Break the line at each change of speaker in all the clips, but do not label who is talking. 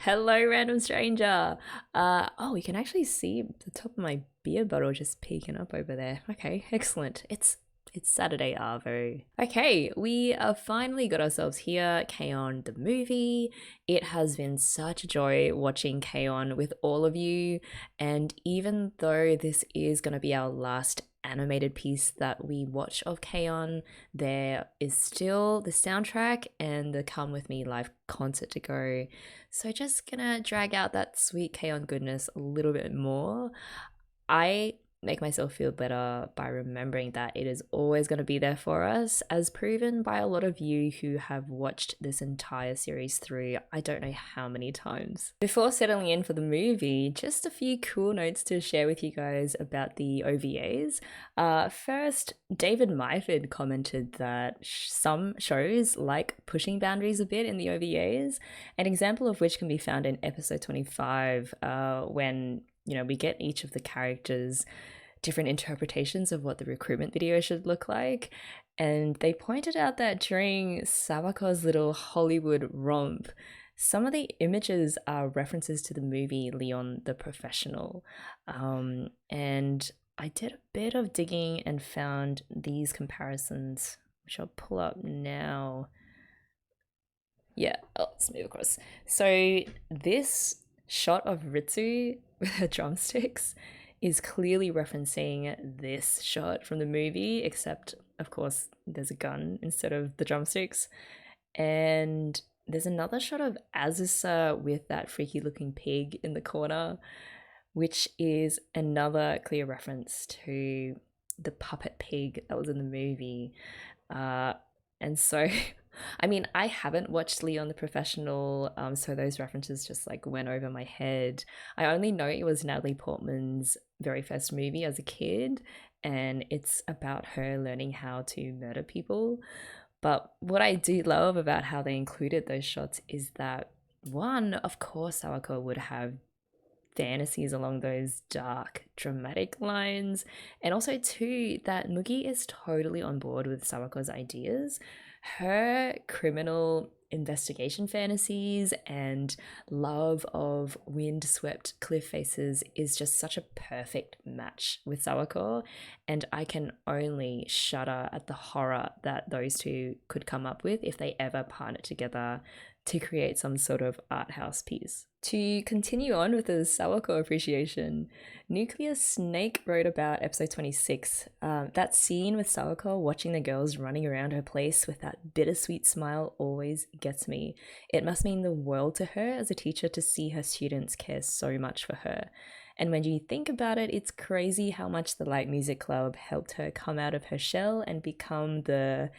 Hello, random stranger. Oh, you can actually see the top of my beer bottle just peeking up over there. Okay, excellent. It's Saturday, Arvo. Okay, we have finally got ourselves here, KyoAni the movie. It has been such a joy watching KyoAni with all of you, and even though this is going to be our last animated piece that we watch of KyoAni, there is still the soundtrack and the Come With Me live concert to go. So just gonna drag out that sweet KyoAni goodness a little bit more. I make myself feel better by remembering that it is always going to be there for us, as proven by a lot of you who have watched this entire series through I don't know how many times. Before settling in for the movie, just a few cool notes to share with you guys about the OVAs. First, David Myford commented that some shows like pushing boundaries a bit in the OVAs, an example of which can be found in episode 25 when we get each of the characters different interpretations of what the recruitment video should look like. And they pointed out that during Sawako's little Hollywood romp, some of the images are references to the movie Leon the Professional. And I did a bit of digging and found these comparisons, which I'll pull up now. Yeah, let's move across. So this shot of Ritsu with her drumsticks is clearly referencing this shot from the movie, except of course there's a gun instead of the drumsticks. And there's another shot of Azusa with that freaky looking pig in the corner, which is another clear reference to the puppet pig that was in the movie. And so I mean, I haven't watched Leon the Professional, so those references just like went over my head. I only know it was Natalie Portman's very first movie as a kid, and it's about her learning how to murder people. But what I do love about how they included those shots is that, one, of course, Sawako would have fantasies along those dark, dramatic lines, and also, two, that Mugi is totally on board with Sawako's ideas. Her criminal investigation fantasies and love of wind-swept cliff faces is just such a perfect match with Sawako, and I can only shudder at the horror that those two could come up with if they ever partnered together to create some sort of art house piece. To continue on with the Sawako appreciation, Nuclear Snake wrote about episode 26. That scene with Sawako watching the girls running around her place with that bittersweet smile always gets me. It must mean the world to her as a teacher to see her students care so much for her. And when you think about it, it's crazy how much the Light Music Club helped her come out of her shell and become the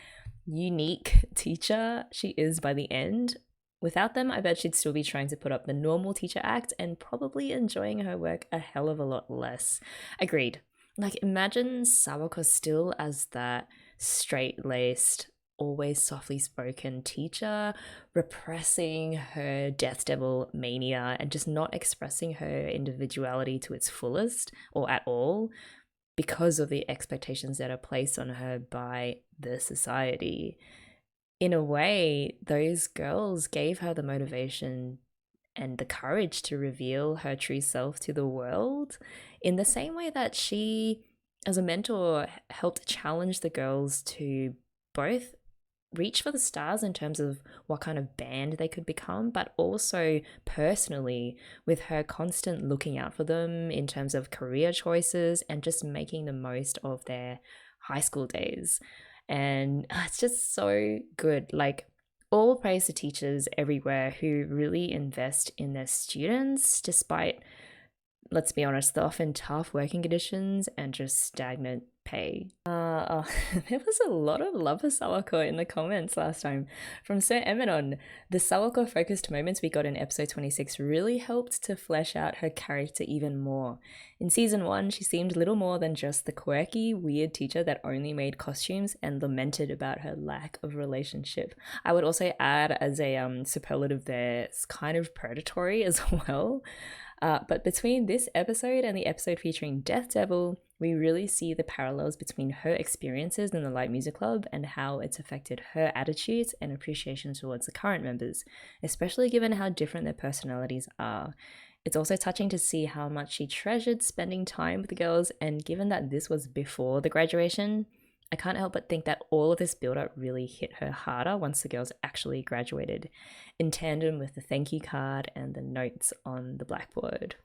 unique teacher she is by the end. Without them, I bet she'd still be trying to put up the normal teacher act and probably enjoying her work a hell of a lot less. Agreed. Like, imagine Sawako still as that straight-laced, always softly spoken teacher, repressing her Death Devil mania and just not expressing her individuality to its fullest or at all because of the expectations that are placed on her by the society. In a way, those girls gave her the motivation and the courage to reveal her true self to the world, in the same way that she, as a mentor, helped challenge the girls to both reach for the stars in terms of what kind of band they could become, but also personally with her constant looking out for them in terms of career choices and just making the most of their high school days. And it's just so good. Like, all praise to teachers everywhere who really invest in their students despite, let's be honest, the often tough working conditions and just stagnant pay. There was a lot of love for Sawako in the comments last time from Sir Emanon. The Sawako focused moments we got in episode 26 really helped to flesh out her character even more. In season 1, she seemed little more than just the quirky, weird teacher that only made costumes and lamented about her lack of relationship. I would also add as a superlative there, it's kind of predatory as well. But between this episode and the episode featuring Death Devil, we really see the parallels between her experiences in the Light Music Club and how it's affected her attitudes and appreciation towards the current members, especially given how different their personalities are. It's also touching to see how much she treasured spending time with the girls, and given that this was before the graduation, I can't help but think that all of this build-up really hit her harder once the girls actually graduated, in tandem with the thank you card and the notes on the blackboard.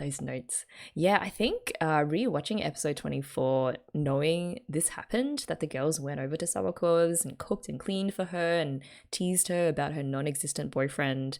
Those notes. Yeah, I think re-watching episode 24, knowing this happened, that the girls went over to Sawako's and cooked and cleaned for her and teased her about her non-existent boyfriend,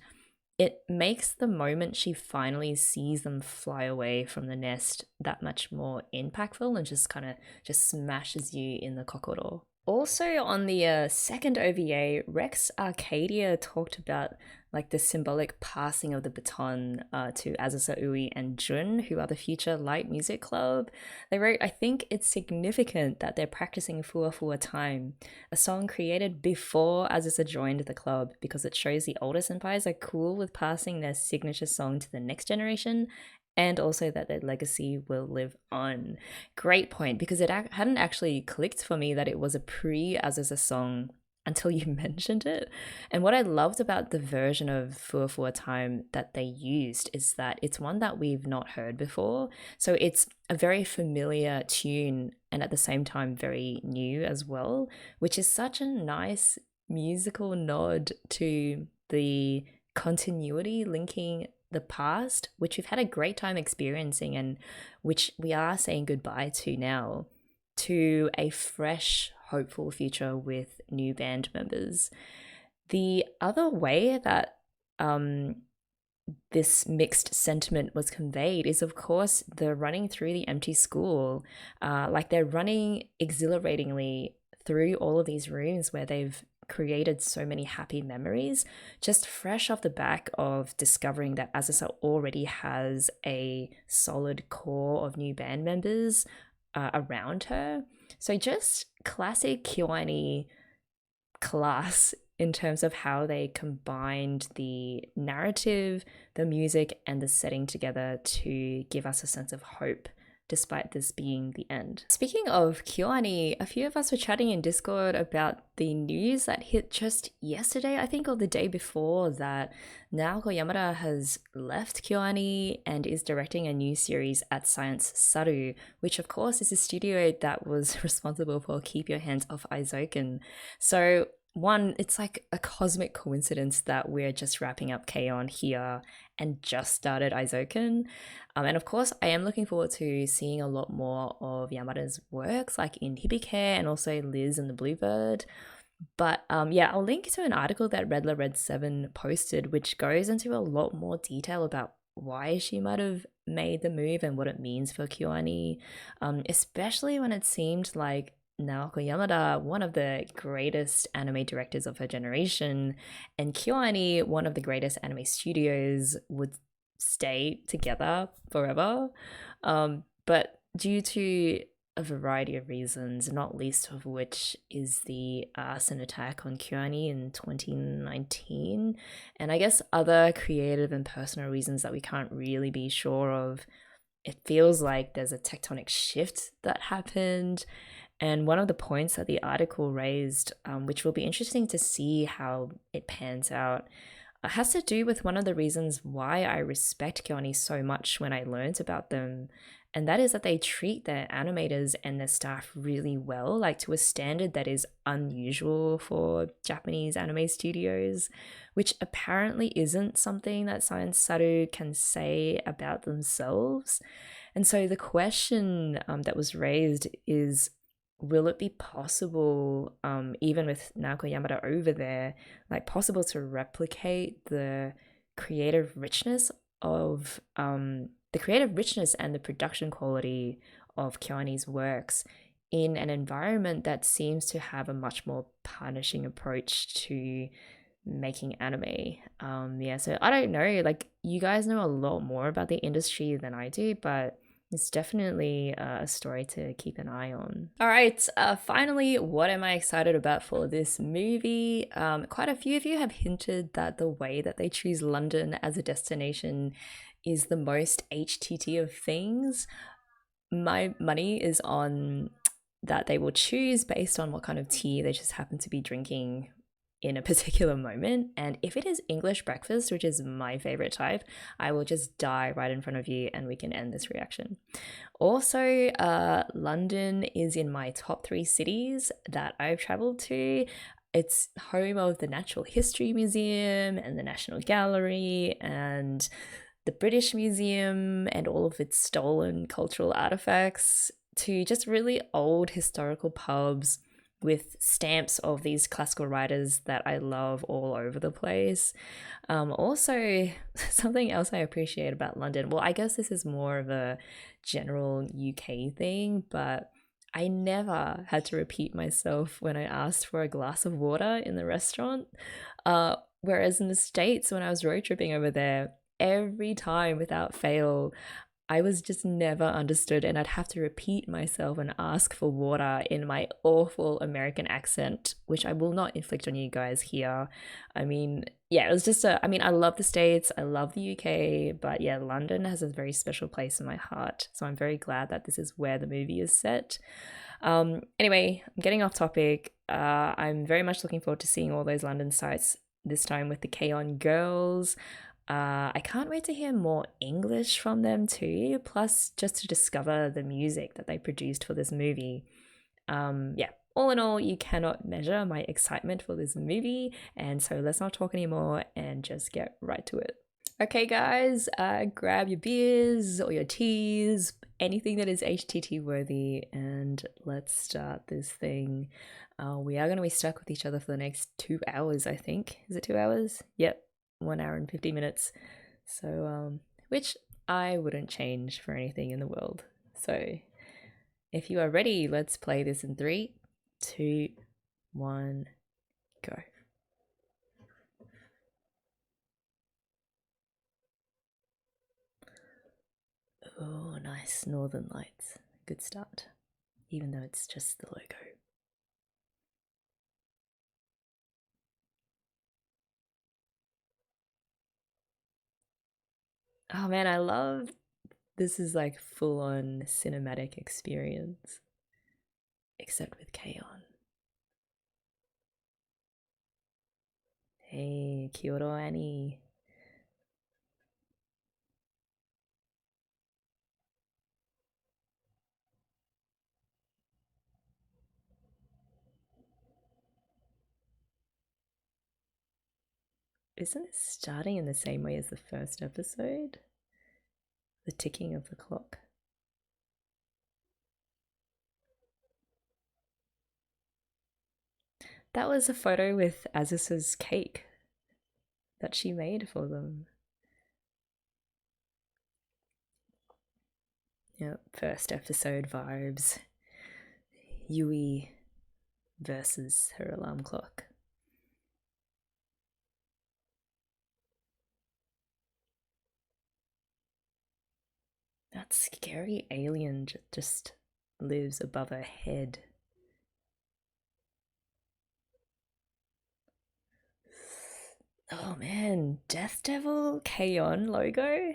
it makes the moment she finally sees them fly away from the nest that much more impactful, and just kind of just smashes you in the kokoro. Also on the second OVA, Rex Arcadia talked about like the symbolic passing of the baton to Azusa Ui and Jun, who are the future Light Music Club. They wrote, I think it's significant that they're practicing Fua Fua Time, a song created before Azusa joined the club, because it shows the older senpais are cool with passing their signature song to the next generation, and also that their legacy will live on. Great point, because it hadn't actually clicked for me that it was a pre-Azusa song until you mentioned it. And what I loved about the version of Fua Fua Time that they used is that it's one that we've not heard before. So it's a very familiar tune and at the same time very new as well, which is such a nice musical nod to the continuity linking the past, which we've had a great time experiencing and which we are saying goodbye to now, to a fresh, hopeful future with new band members. The other way that this mixed sentiment was conveyed is, of course, the running through the empty school. Like they're running exhilaratingly through all of these rooms where they've created so many happy memories, just fresh off the back of discovering that Azusa already has a solid core of new band members around her. So just classic KyoAni class in terms of how they combined the narrative, the music, and the setting together to give us a sense of hope, despite this being the end. Speaking of KyoAni, a few of us were chatting in Discord about the news that hit just yesterday, I think, or the day before, that Naoko Yamada has left KyoAni and is directing a new series at Science SARU, which of course is a studio that was responsible for Keep Your Hands Off Aizoken. So one, it's like a cosmic coincidence that we're just wrapping up K-On! Here and just started Aizoken. And of course, I am looking forward to seeing a lot more of Yamada's works, like in Hibike and also Liz and the Bluebird. But yeah, I'll link to an article that Redler Red 7 posted, which goes into a lot more detail about why she might have made the move and what it means for KyoAni, especially when it seemed like Naoko Yamada, one of the greatest anime directors of her generation, and KyoAni, one of the greatest anime studios, would stay together forever. But due to a variety of reasons, not least of which is the arson attack on KyoAni in 2019, and I guess other creative and personal reasons that we can't really be sure of, it feels like there's a tectonic shift that happened. And one of the points that the article raised, which will be interesting to see how it pans out, has to do with one of the reasons why I respect KyoAni so much when I learned about them. And that is that they treat their animators and their staff really well, like to a standard that is unusual for Japanese anime studios, which apparently isn't something that Science SARU can say about themselves. And so the question that was raised is, will it be possible, even with Naoko Yamada over there, like possible to replicate the creative richness of and the production quality of KyoAni's works in an environment that seems to have a much more punishing approach to making anime? Yeah, so I don't know, like you guys know a lot more about the industry than I do, but it's definitely a story to keep an eye on. All right, finally, what am I excited about for this movie? Quite a few of you have hinted that the way that they choose London as a destination is the most HTT of things. my money is on that they will choose based on what kind of tea they just happen to be drinking in a particular moment. And if it is English breakfast, which is my favorite type, I will just die right in front of you and we can end this reaction. Also, London is in my top 3 cities that I've traveled to. It's home of the Natural History Museum and the National Gallery and the British Museum and all of its stolen cultural artifacts, to just really old historical pubs with stamps of these classical writers that I love all over the place. Also, something else I appreciate about London, well, I guess this is more of a general UK thing, but I never had to repeat myself when I asked for a glass of water in the restaurant. Whereas in the States, when I was road tripping over there, every time without fail, I was just never understood, and I'd have to repeat myself and ask for water in my awful American accent, which I will not inflict on you guys here. I mean, yeah, it was just I mean, I love the States, I love the UK, but yeah, London has a very special place in my heart. So I'm very glad that this is where the movie is set. Anyway, I'm getting off topic. I'm very much looking forward to seeing all those London sites, this time with the KyoAni girls. I can't wait to hear more English from them too, plus just to discover the music that they produced for this movie. Yeah, all in all, you cannot measure my excitement for this movie, and so let's not talk anymore and just get right to it. Okay, guys, grab your beers or your teas, anything that is HTT worthy, and let's start this thing. We are going to be stuck with each other for the next 2 hours, I think. Is it 2 hours? Yep, 1 hour and 50 minutes. So, which I wouldn't change for anything in the world. So, if you are ready, let's play this in 3, 2, 1, go. Oh, nice. Northern Lights. Good start. Even though it's just the logo. Oh man, I love this is like full on cinematic experience. Except with KyoAni. Hey, KyoAni. Isn't it starting in the same way as the first episode? The ticking of the clock. That was a photo with Aziz's cake that she made for them. Yep, first episode vibes. Yui versus her alarm clock. That scary alien just lives above her head. Oh man, Death Devil KyoAni logo?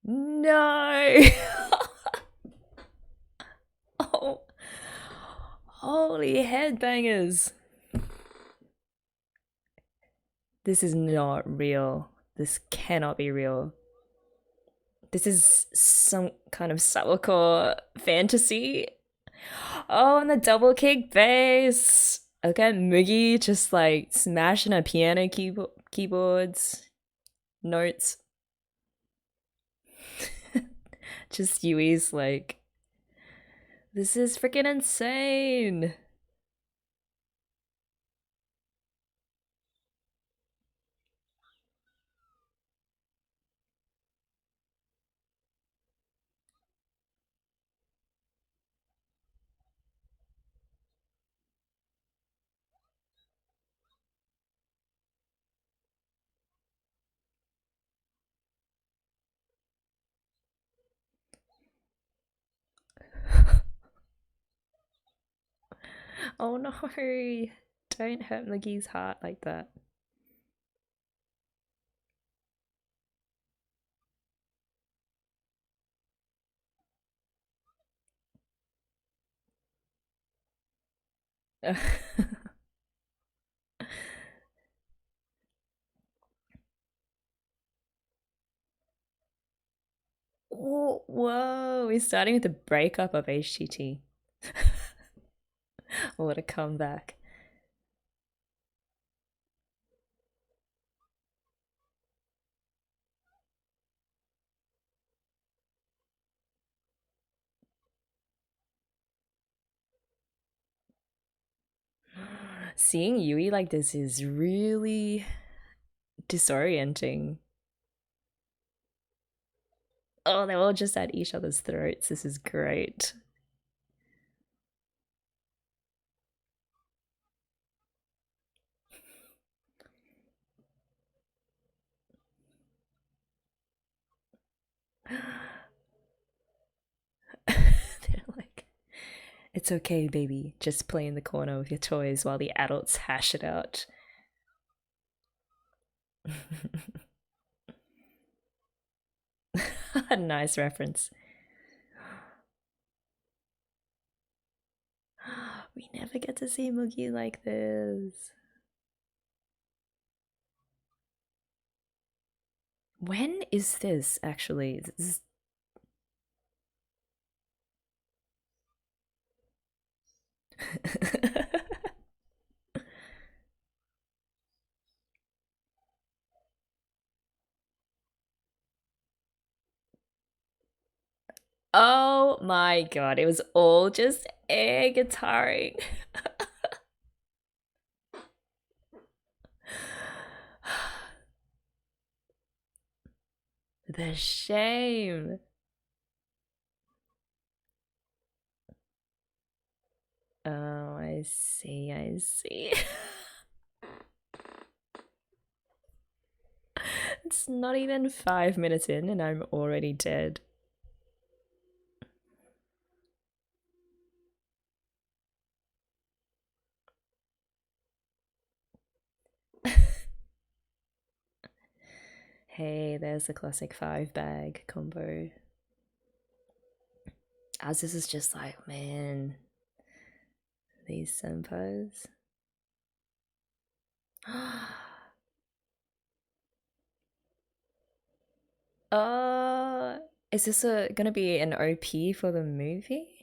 No! Oh, holy headbangers. This is not real. This cannot be real. This is some kind of Sawako fantasy. Oh, and the double kick bass. Look at Mugi just like smashing a piano keyboards, notes. Just Yui's like, this is freaking insane. Oh no, don't hurt Muggy's heart like that. Oh, whoa, we're starting with the breakup of HTT. What a comeback. Seeing Yui like this is really disorienting. Oh, they're all just at each other's throats. This is great. They're like, it's okay, baby. Just play in the corner with your toys while the adults hash it out. Nice reference. We never get to see Moogie like this. When is this actually? This is... Oh my god, it was all just air guitaring. The shame. Oh, I see, I see. It's not even 5 minutes in and I'm already dead. Hey, there's the classic 5-bag combo. As this is just like, man, these senpais. uh, is this gonna be an OP for the movie?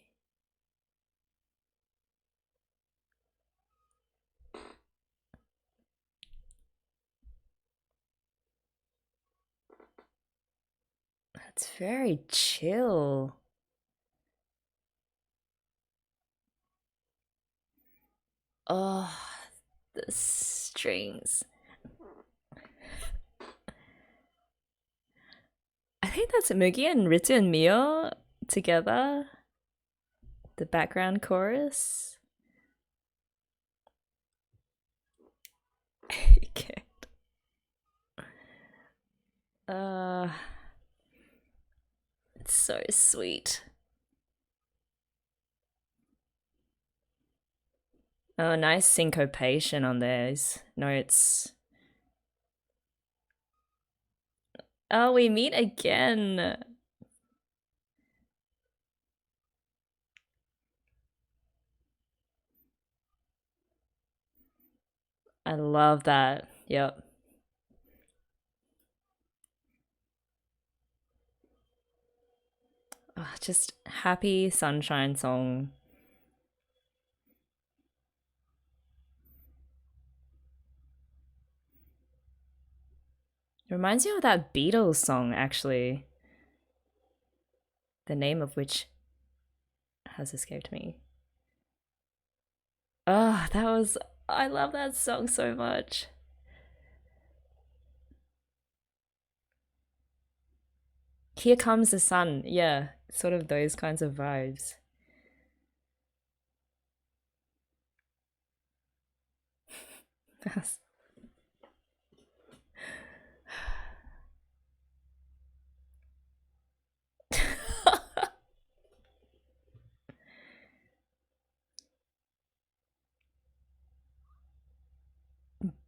That's very chill. Oh, the strings. I think that's Mugi and Ritsu and Mio together. The background chorus. Okay. It's so sweet. Oh, nice syncopation on those notes. Oh, we meet again. I love that. Yep. Oh, just happy sunshine song. It reminds me of that Beatles song, actually. The name of which has escaped me. Oh, that was... I love that song so much. Here Comes the Sun. Yeah, sort of those kinds of vibes.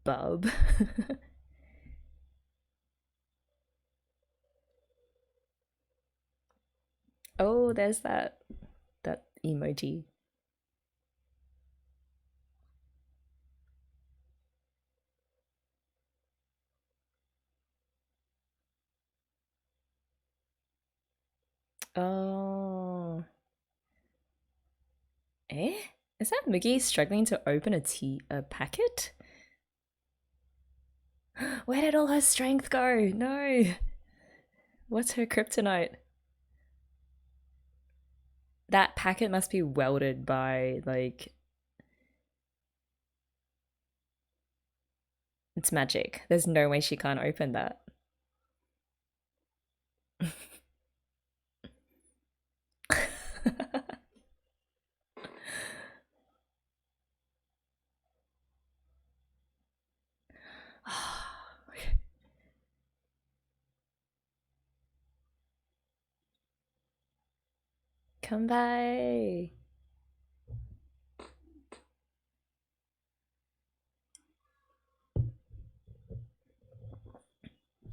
bub. Oh, there's that emoji. Oh. Eh? Is that Mickey struggling to open a packet? Where did all her strength go? No. What's her kryptonite? That packet must be welded by, like, it's magic. There's no way she can't open that. Come by.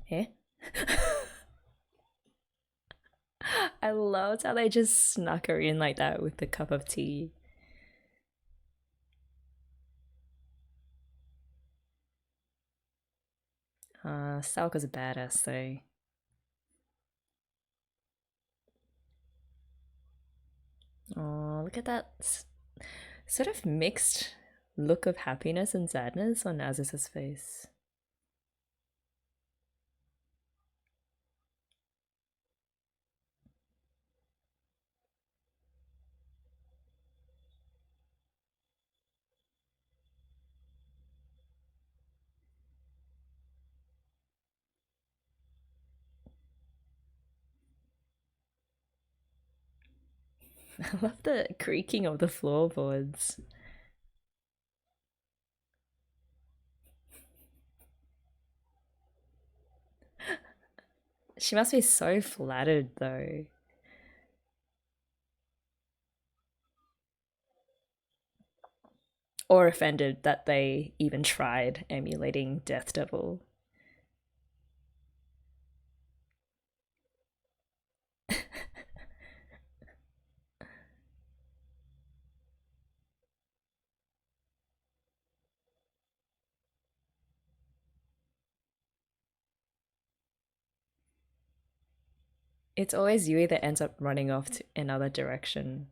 Eh? I loved how they just snuck her in like that with the cup of tea. Salka's a badass though. Oh, look at that sort of mixed look of happiness and sadness on Aziz's face. I love the creaking of the floorboards. She must be so flattered though. Or offended that they even tried emulating Death Devil. It's always Yui that ends up running off to another direction.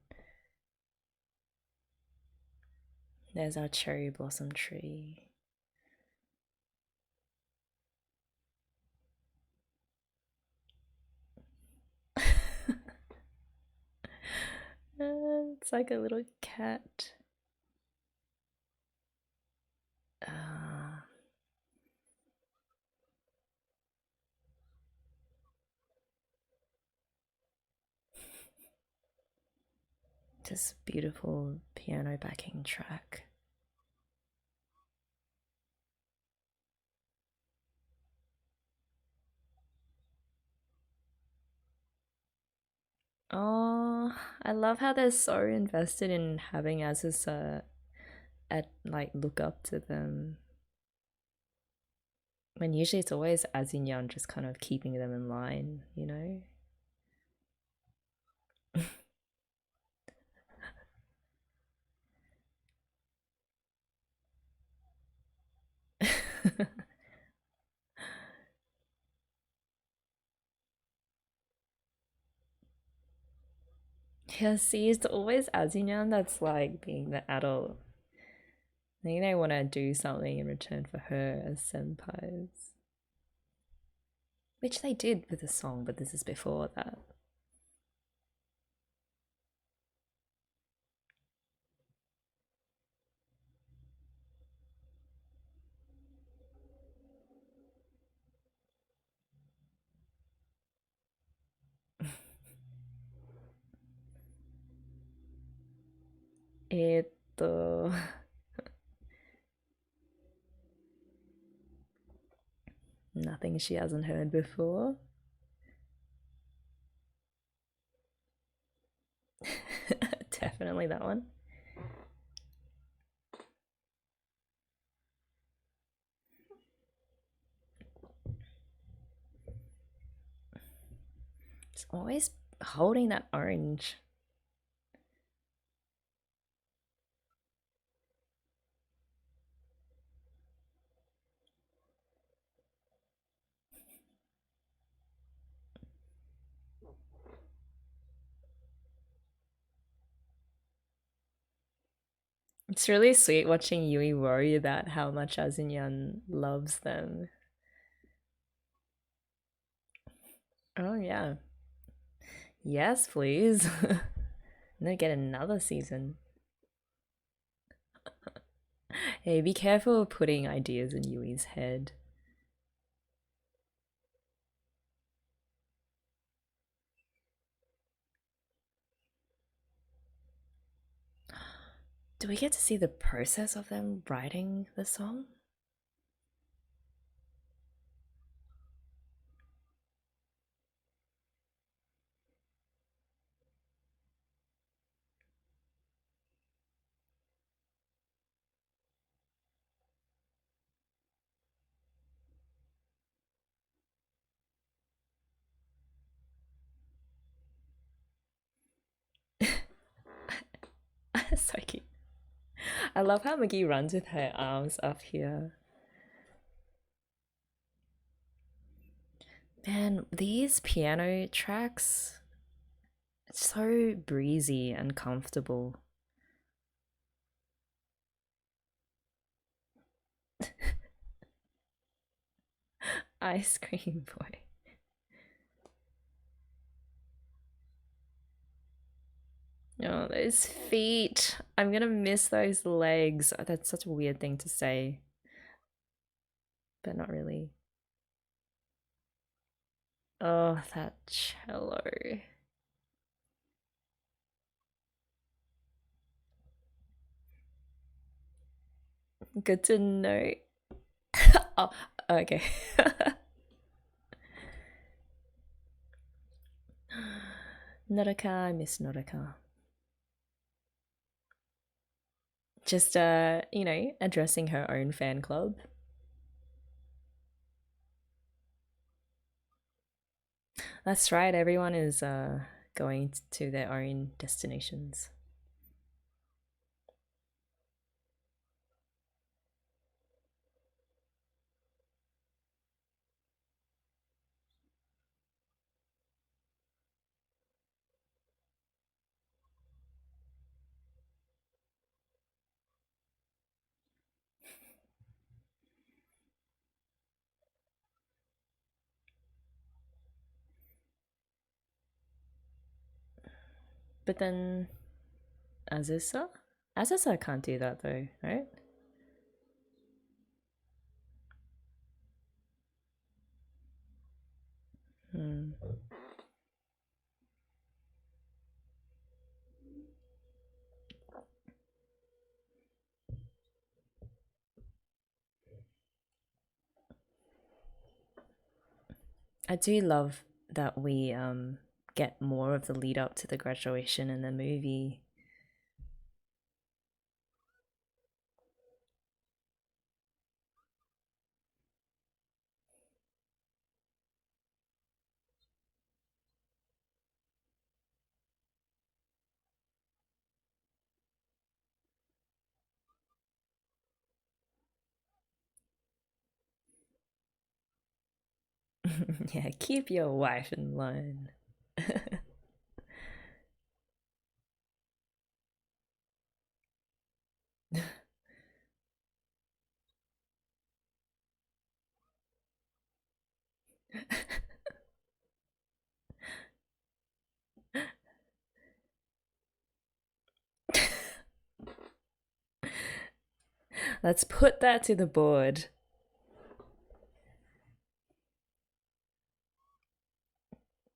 There's our cherry blossom tree. It's like a little cat. Uh, just beautiful piano backing track. Oh, I love how they're so invested in having Azus at like look up to them. When usually it's always Azinyan just kind of keeping them in line, you know? Yeah, see, it's always Azinyan that's like being the adult. I think they want to do something in return for her as senpais. Which they did with the song, but this is before that. Eto. Nothing she hasn't heard before. Definitely that one. always holding that orange. It's really sweet watching Yui worry about how much Azinyan loves them. Oh yeah. Yes, please. Then get another season. Hey, be careful of putting ideas in Yui's head. Do we get to see the process of them writing the song? So cute. I love how Magi runs with her arms up here. Man, these piano tracks, it's so breezy and comfortable. Ice cream boy. Oh, those feet. I'm gonna miss those legs. Oh, that's such a weird thing to say, but not really. Oh, that cello. Good to know. Oh, okay. Norika, I miss Norika. Just addressing her own fan club. That's right, everyone is going to their own destinations. But then Azusa? Azusa can't do that though, right? Hmm. I do love that we get more of the lead up to the graduation in the movie. Yeah, keep your wife in line. Let's put that to the board.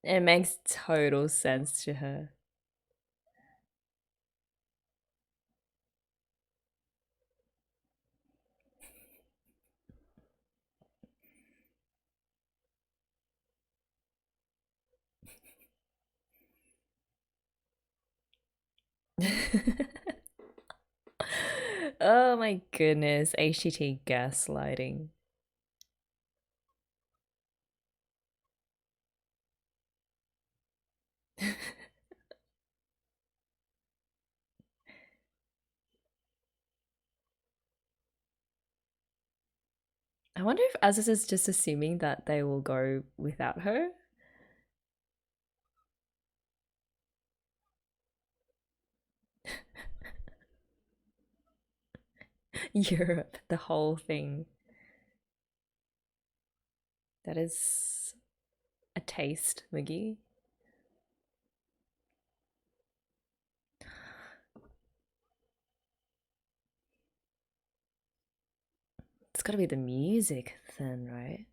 It makes total sense to her. Oh my goodness, HTT gaslighting. I wonder if Aziz is just assuming that they will go without her. Europe, the whole thing. That is a taste, Moogie. It's gotta be the music then, right?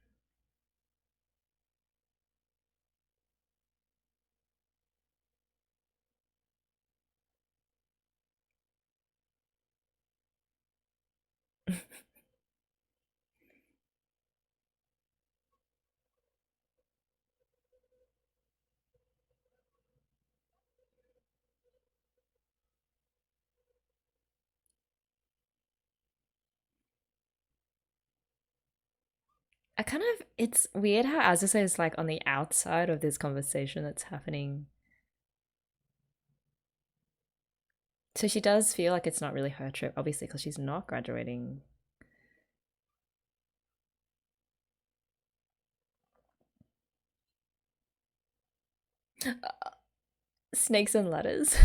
I kind of, it's weird how Azusa is like on the outside of this conversation that's happening. So she does feel like it's not really her trip, obviously, because she's not graduating. Snakes and ladders.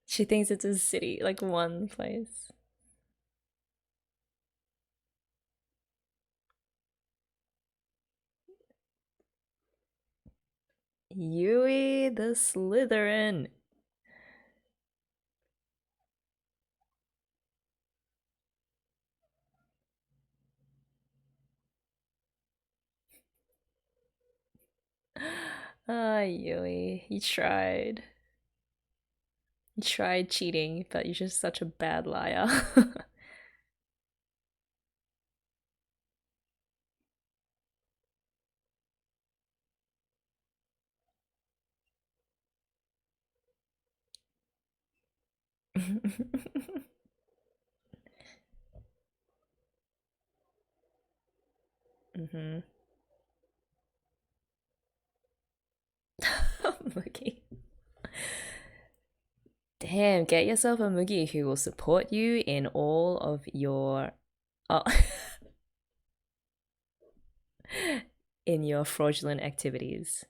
She thinks it's a city, like one place. Yui the Slytherin. Ah, Yui, you tried. You tried cheating, but you're just such a bad liar. Mm-hmm. Moogie. Damn, get yourself a Moogie who will support you in all of your oh, in your fraudulent activities.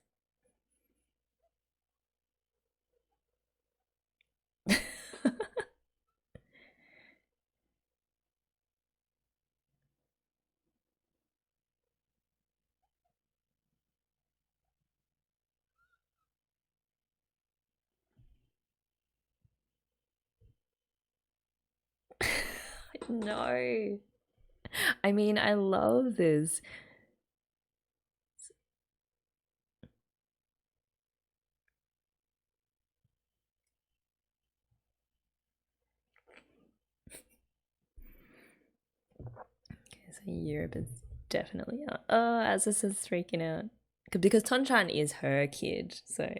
No. I mean, I love this. Okay, so Europe is definitely out. Oh, Azus is freaking out. Because Tonchan is her kid, so.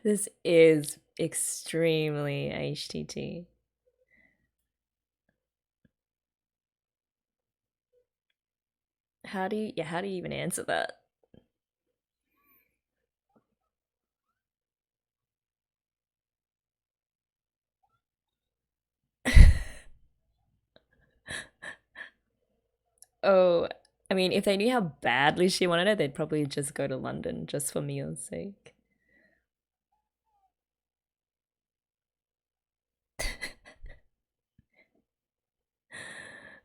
This is extremely HTT. How do you even answer that? Oh, I mean, if they knew how badly she wanted it, they'd probably just go to London just for Mia's sake.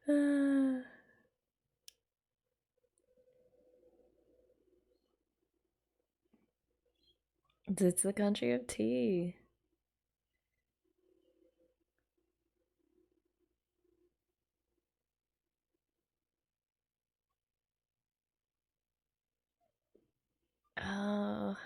It's the country of tea. Oh,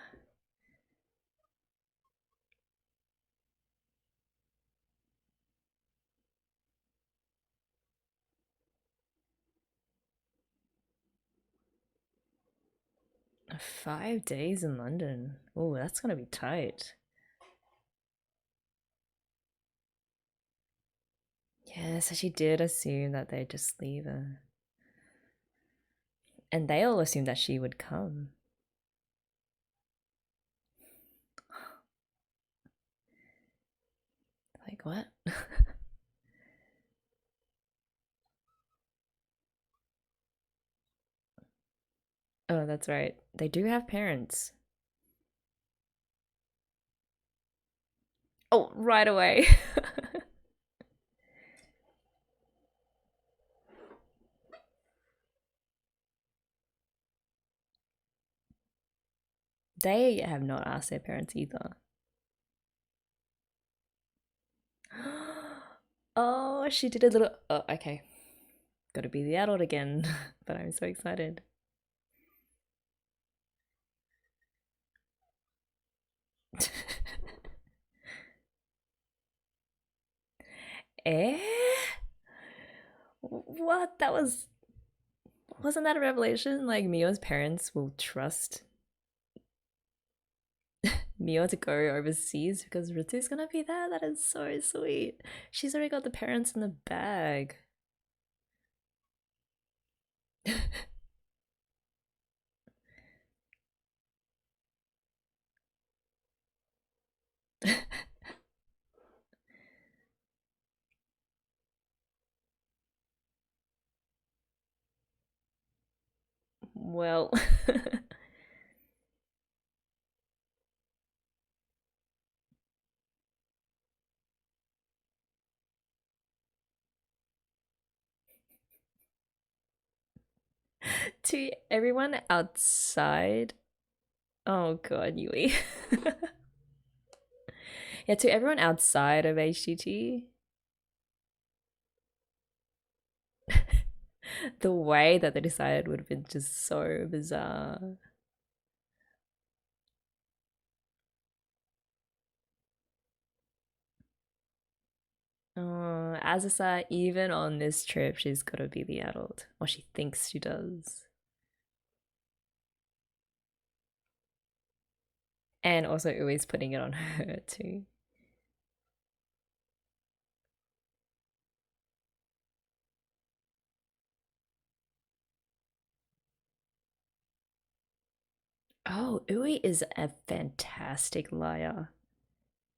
5 days in London. Oh, that's gonna be tight. Yeah, so she did assume that they'd just leave her. And they all assumed that she would come. Like, what? Oh, that's right. They do have parents. Oh, right away. They have not asked their parents either. Oh, she did a little. Oh, okay. Gotta be the adult again. But I'm so excited. Eh? What? That was. Wasn't that a revelation? Like, Mio's parents will trust Mio to go overseas because Ritsu's gonna be there? That is so sweet. She's already got the parents in the bag. Well, to everyone outside. Oh god, Yui. Yeah, to everyone outside of HGT, the way that they decided would have been just so bizarre. Oh, Azusa, even on this trip, she's gotta be the adult. Or she thinks she does. And also always putting it on her too. Oh, Ui is a fantastic liar.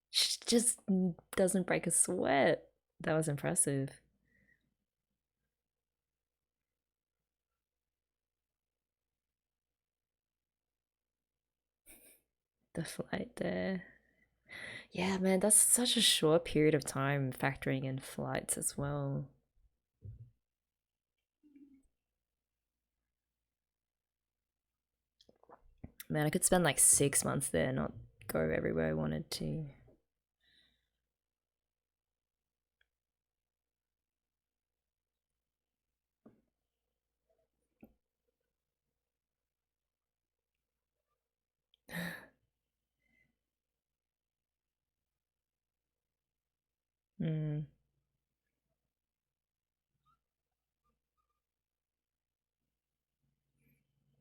She just doesn't break a sweat. That was impressive. The flight there. Yeah, man, that's such a short period of time factoring in flights as well. Man, I could spend like 6 months there, not go everywhere I wanted to. Mm.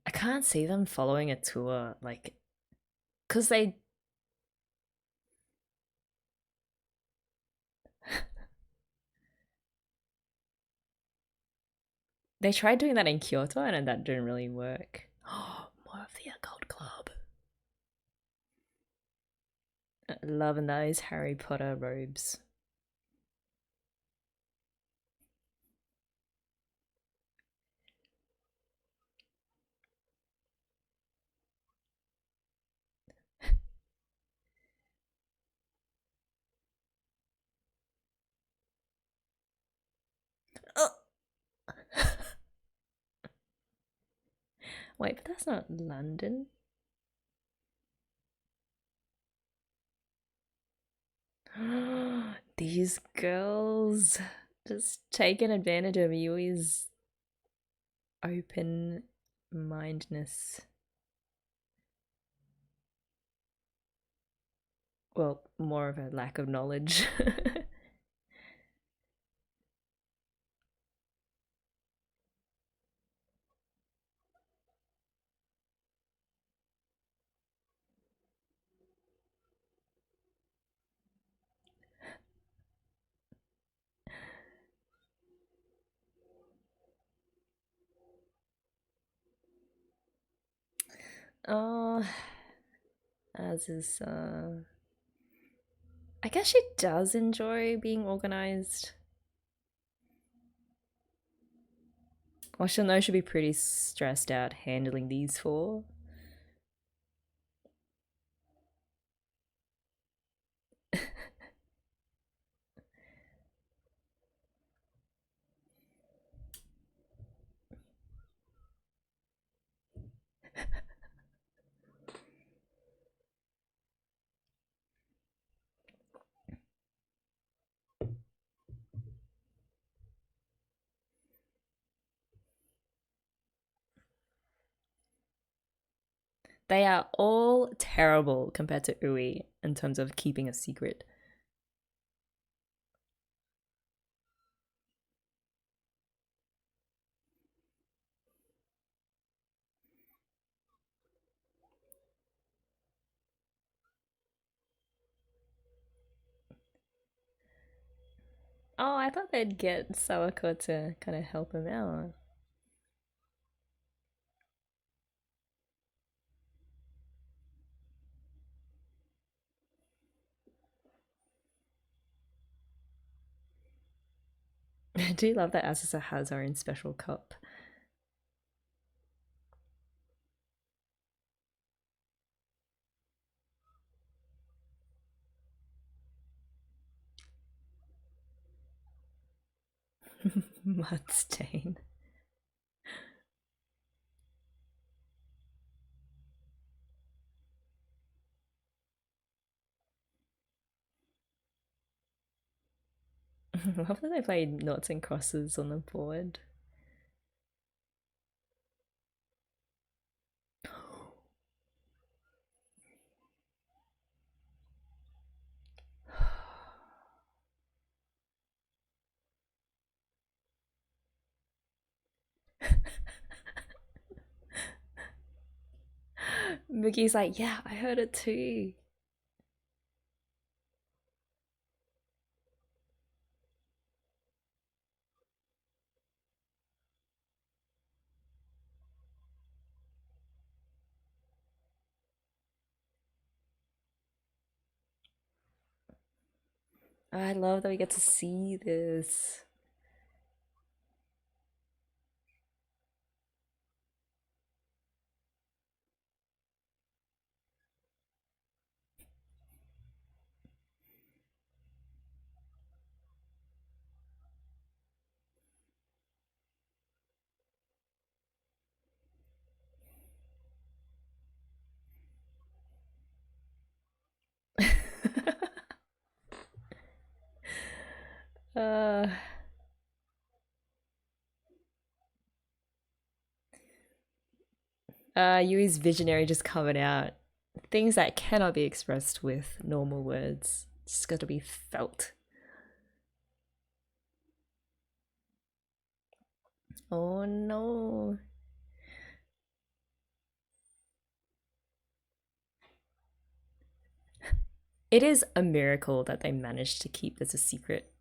I can't see them following a tour, like, because they tried doing that in Kyoto and that didn't really work. Oh, more of the occult club. Loving those Harry Potter robes. Oh, Wait, but that's not London. These girls just taking advantage of Yui's open mindedness. Well, more of a lack of knowledge. Oh, as is, I guess she does enjoy being organized. Well, she'll know she'll be pretty stressed out handling these four. They are all terrible compared to Ui in terms of keeping a secret. Oh, I thought they'd get Sawako to kind of help him out. I do love that Asusa has her own special cup. Mud stain. I love that they play noughts and crosses on the board. Mickey's like, yeah, I heard it too. I love that we get to see this. uh, Yui's visionary just coming out. Things that cannot be expressed with normal words. Just got to be felt. Oh no. It is a miracle that they managed to keep this a secret.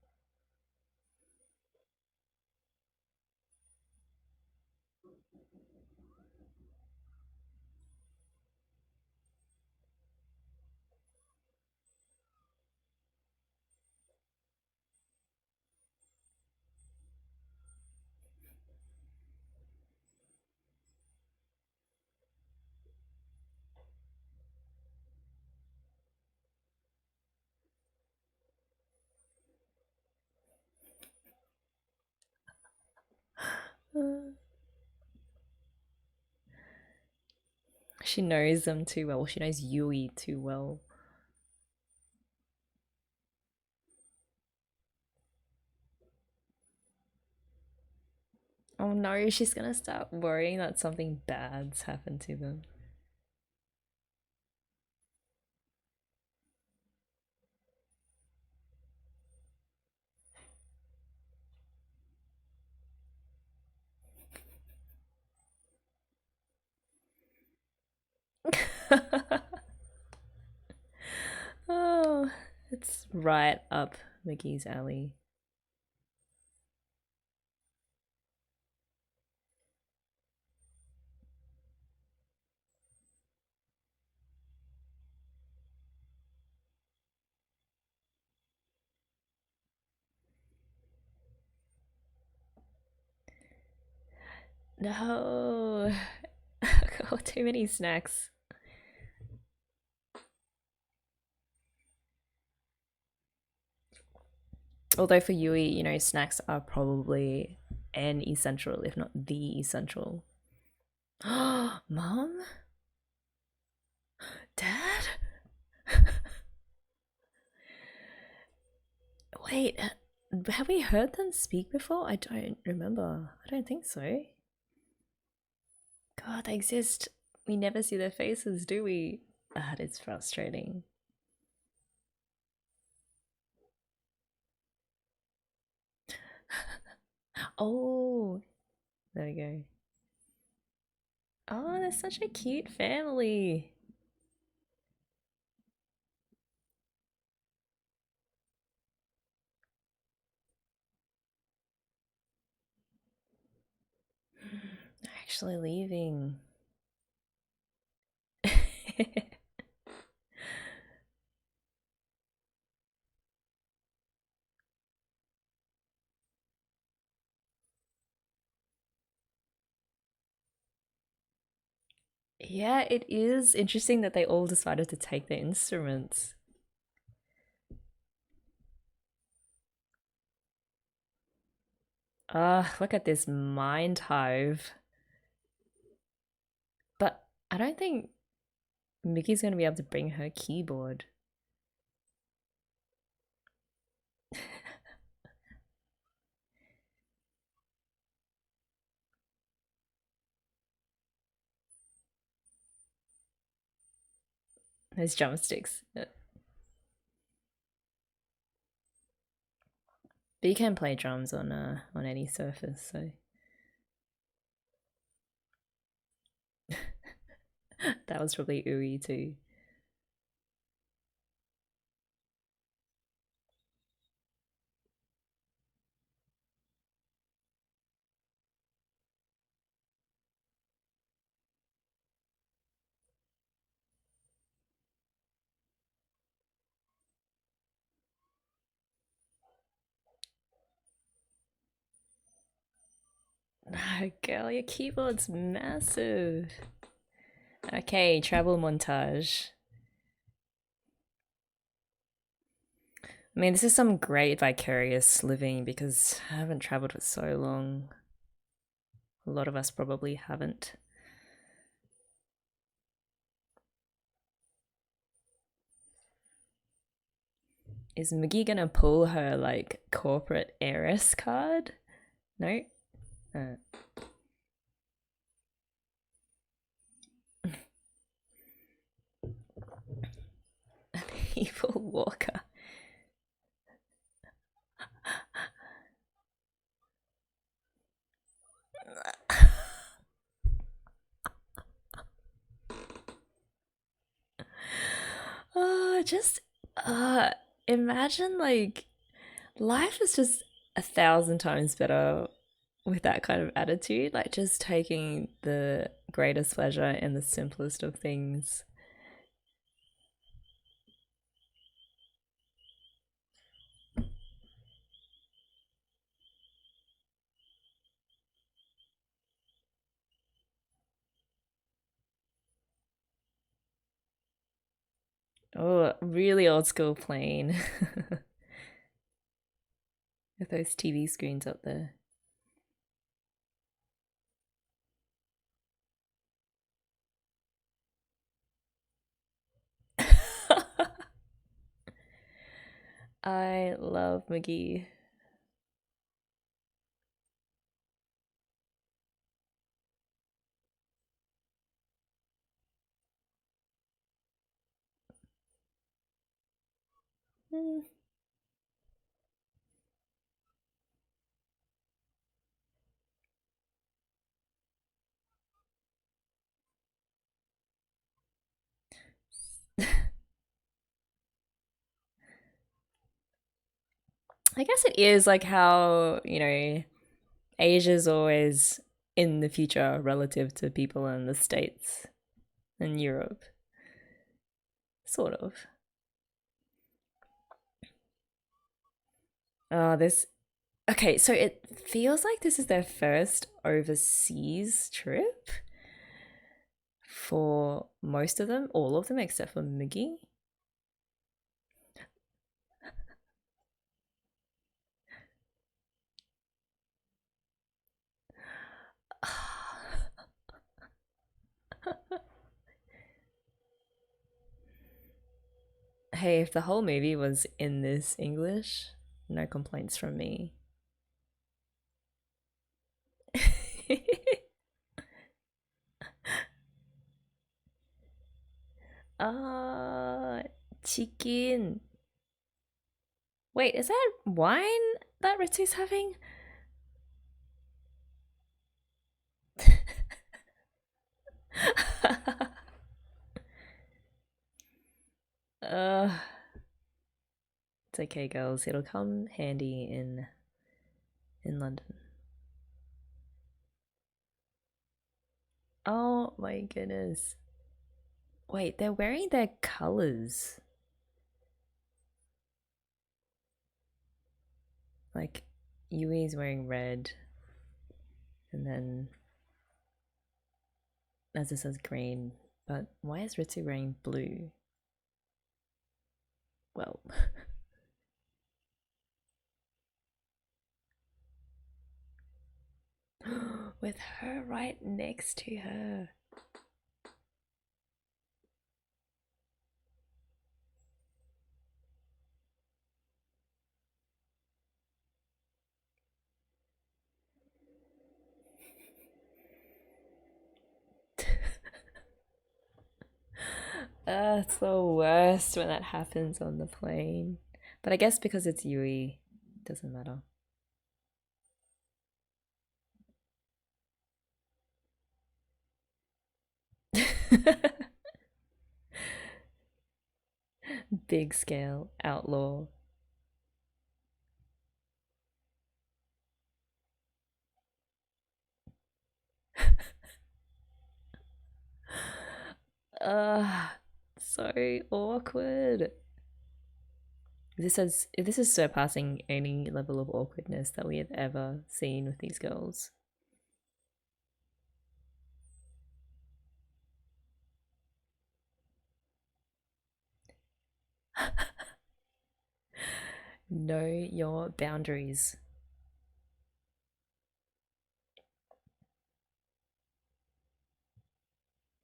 She knows them too well. She knows Yui too well. Oh no, she's gonna start worrying that something bad's happened to them. Oh, it's right up Mickey's alley. No. Oh, too many snacks. Although for Yui, you know, snacks are probably an essential, if not the essential. Mom? Dad? Wait, have we heard them speak before? I don't remember. I don't think so. God, they exist. We never see their faces, do we? That is frustrating. Oh, there we go. Oh, they're such a cute family. They're actually leaving. Yeah, it is interesting that they all decided to take their instruments. Ah, look at this mind hive. But I don't think Mickey's going to be able to bring her keyboard. Those drumsticks. But you can play drums on any surface, so that was probably ooey too. No, girl, your keyboard's massive. Okay, travel montage. I mean, this is some great vicarious living because I haven't traveled for so long. A lot of us probably haven't. Is Miggy gonna pull her like corporate heiress card? No? Uh. An evil walker. Just imagine like life is just 1,000 times better with that kind of attitude, like just taking the greatest pleasure in the simplest of things. Oh, really old school plane. With those TV screens up there. I love McGee. Hmm. I guess it is like how, Asia's always in the future relative to people in the States and Europe. Sort of. Oh, this. Okay, so it feels like this is their first overseas trip for most of them, all of them except for Miggy. Hey, if the whole movie was in this English, no complaints from me. Ah, chicken. Wait, is that wine that Ritsu's having? uh, it's okay, girls. It'll come handy in London. Oh my goodness. Wait, they're wearing their colors. Like, Yui's wearing red, and then as it says green. But why is Ritsu wearing blue? Well, with her right next to her. It's the worst when that happens on the plane. But I guess because it's Yui, it doesn't matter. Big scale outlaw. So awkward. This is surpassing any level of awkwardness that we have ever seen with these girls. Know your boundaries.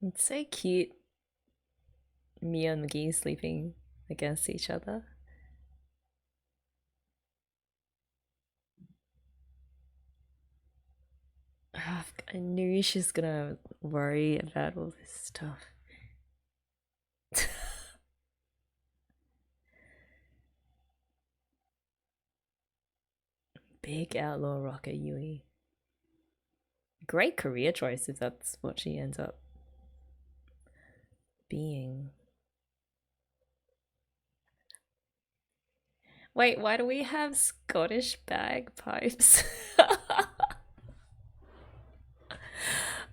It's so cute. Mia and McGee sleeping against each other. I knew she's gonna worry about all this stuff. Big outlaw rocker Yui. Great career choice if that's what she ends up being. Wait, why do we have Scottish bagpipes?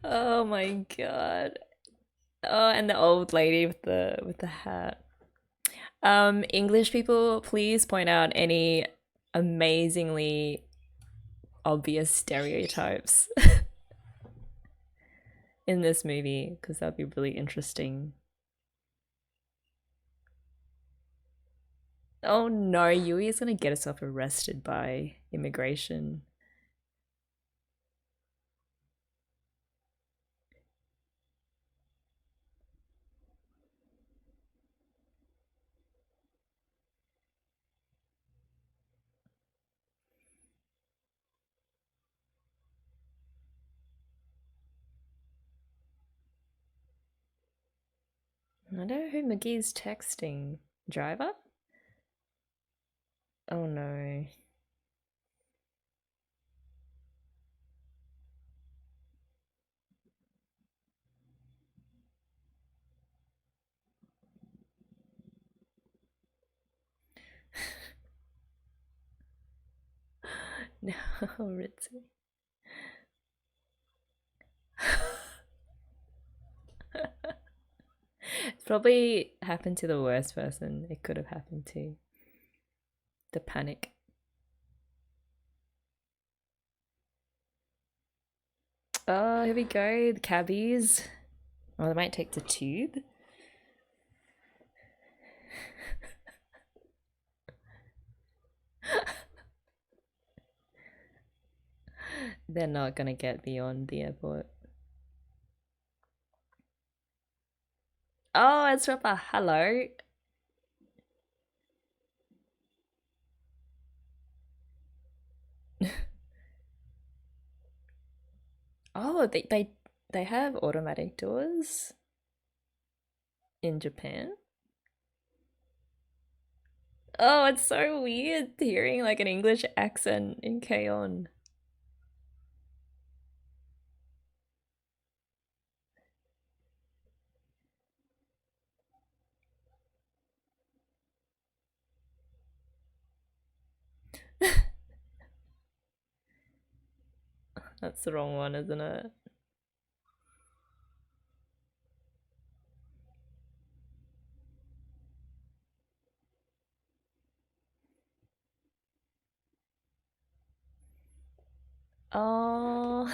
Oh my god. Oh, and the old lady with the hat. English people, please point out any amazingly obvious stereotypes in this movie, because that'd be really interesting. Oh no, Yui is gonna get herself arrested by immigration. I don't know who McGee's texting. Driver? Oh no. No, Ritzy. It's probably happened to the worst person it could have happened to. The panic. Oh, here we go. The cabbies. Oh, they might take the tube. They're not gonna get beyond the airport. Oh, it's Ripper. Hello. Oh, they have automatic doors in Japan. Oh, it's so weird hearing like an English accent in KyoAni. That's the wrong one, isn't it? Oh.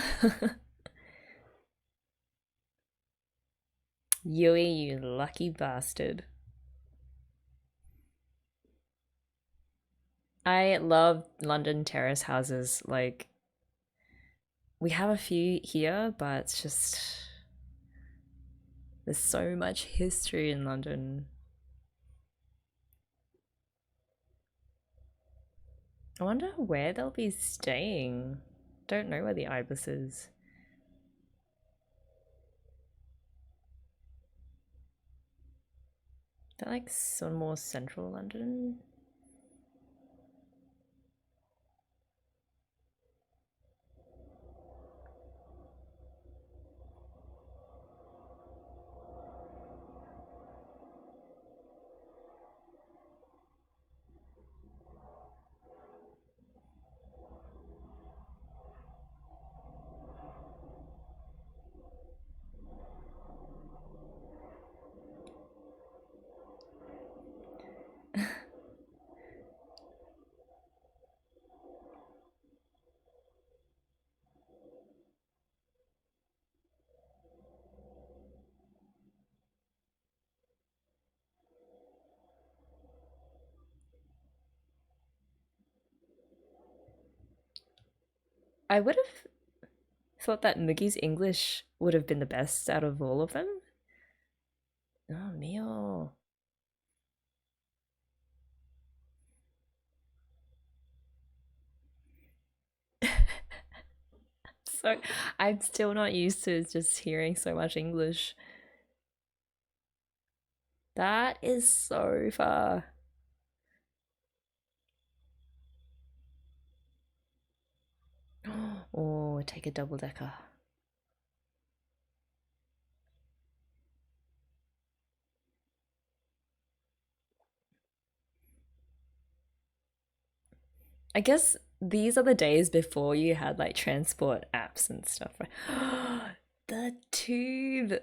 Yui, you lucky bastard. I love London terrace houses. Like, we have a few here, but it's just. There's so much history in London. I wonder where they'll be staying. Don't know where the ibis is. They're like some more central London. I would have thought that Moogie's English would have been the best out of all of them. Oh, Mio. So I'm still not used to just hearing so much English. That is so far. Oh, take a double decker. I guess these are the days before you had like transport apps and stuff, right? The tube.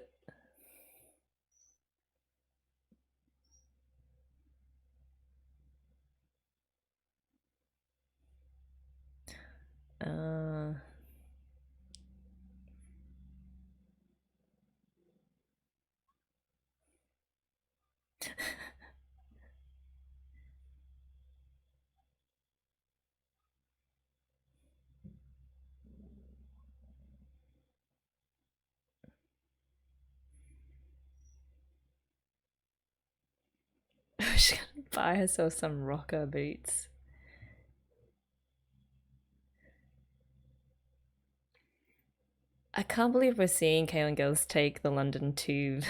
Uh, she's gonna buy herself some rocker boots. I can't believe we're seeing KyoAni girls take the London tube.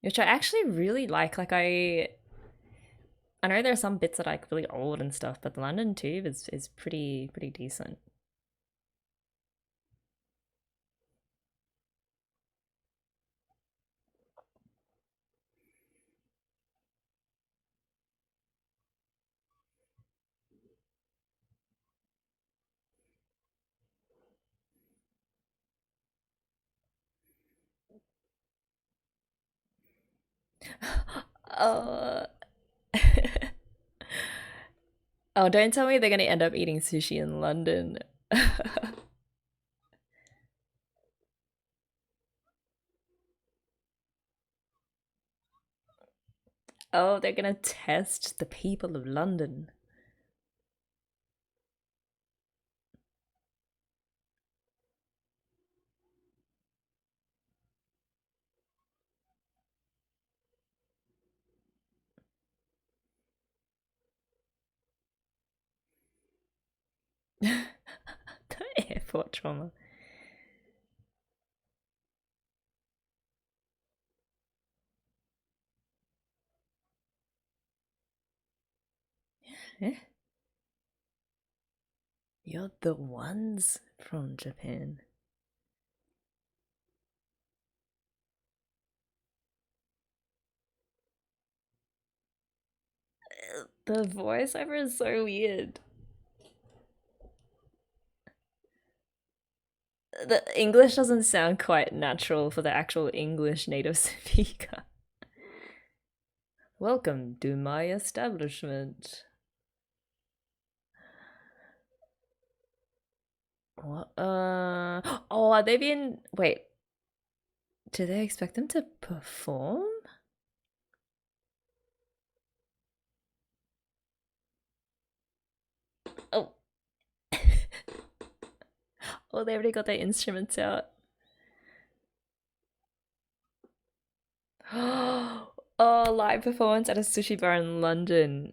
which I actually really like. Like I know there are some bits that are like really old and stuff, but the London Tube is pretty decent. Oh, oh, don't tell me they're gonna end up eating sushi in London. Oh, they're gonna test the people of London. The airport trauma. Eh? You're the ones from Japan. The voiceover is so weird. The English doesn't sound quite natural for the actual English native speaker. Welcome to my establishment. What? Oh, are they being. Wait. Do they expect them to perform? Oh. Oh, they already got their instruments out. Oh, live performance at a sushi bar in London.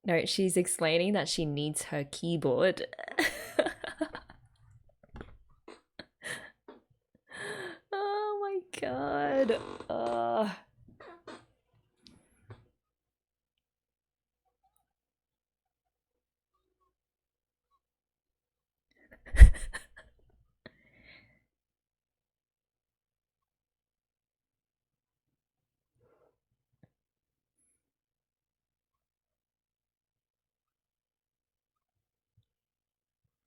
No, she's explaining that she needs her keyboard. Oh my god.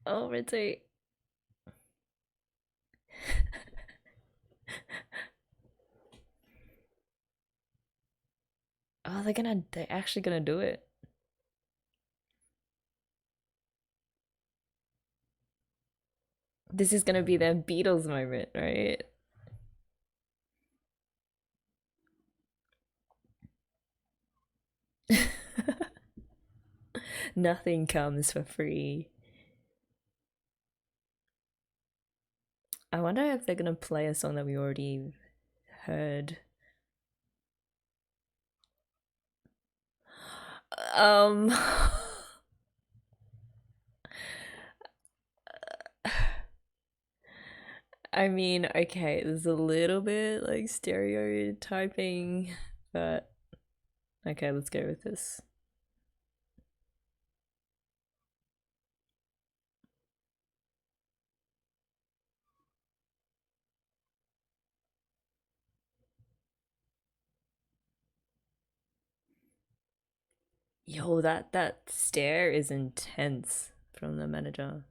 Oh, Ritzy. Oh, they're actually gonna do it. This is gonna be their Beatles moment, right? Nothing comes for free. I wonder if they're gonna play a song that we already heard. Um, I mean, okay, there's a little bit like stereotyping, but okay, let's go with this. Yo, that stare is intense from the manager.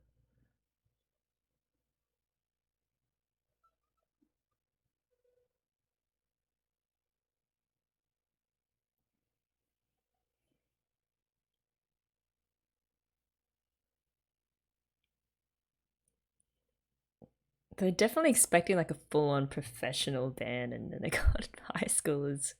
They're definitely expecting like a full-on professional band, and then they got high schoolers.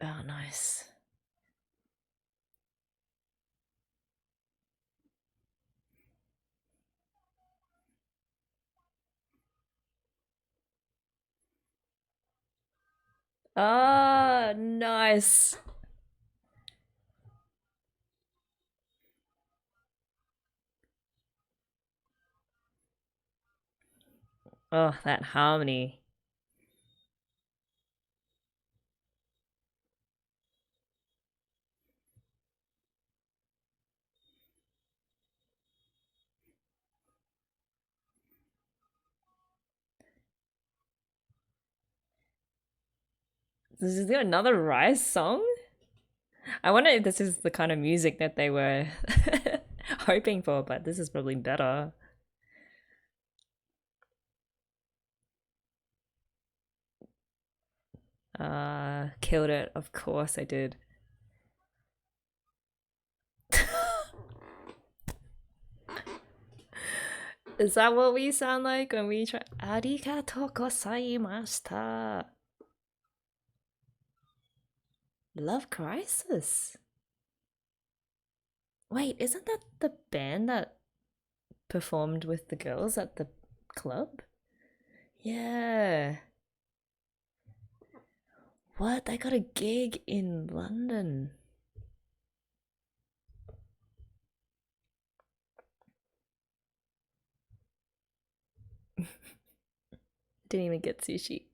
Oh, nice. Ah, nice. Oh, that harmony. Is there another Rise song? I wonder if this is the kind of music that they were hoping for, but this is probably better. Killed it. Of course I did. Is that what we sound like when we try? Arigatou gozaimashita. Love Crisis. Wait, isn't that the band that performed with the girls at the club? Yeah. What? They got a gig in London. Didn't even get sushi.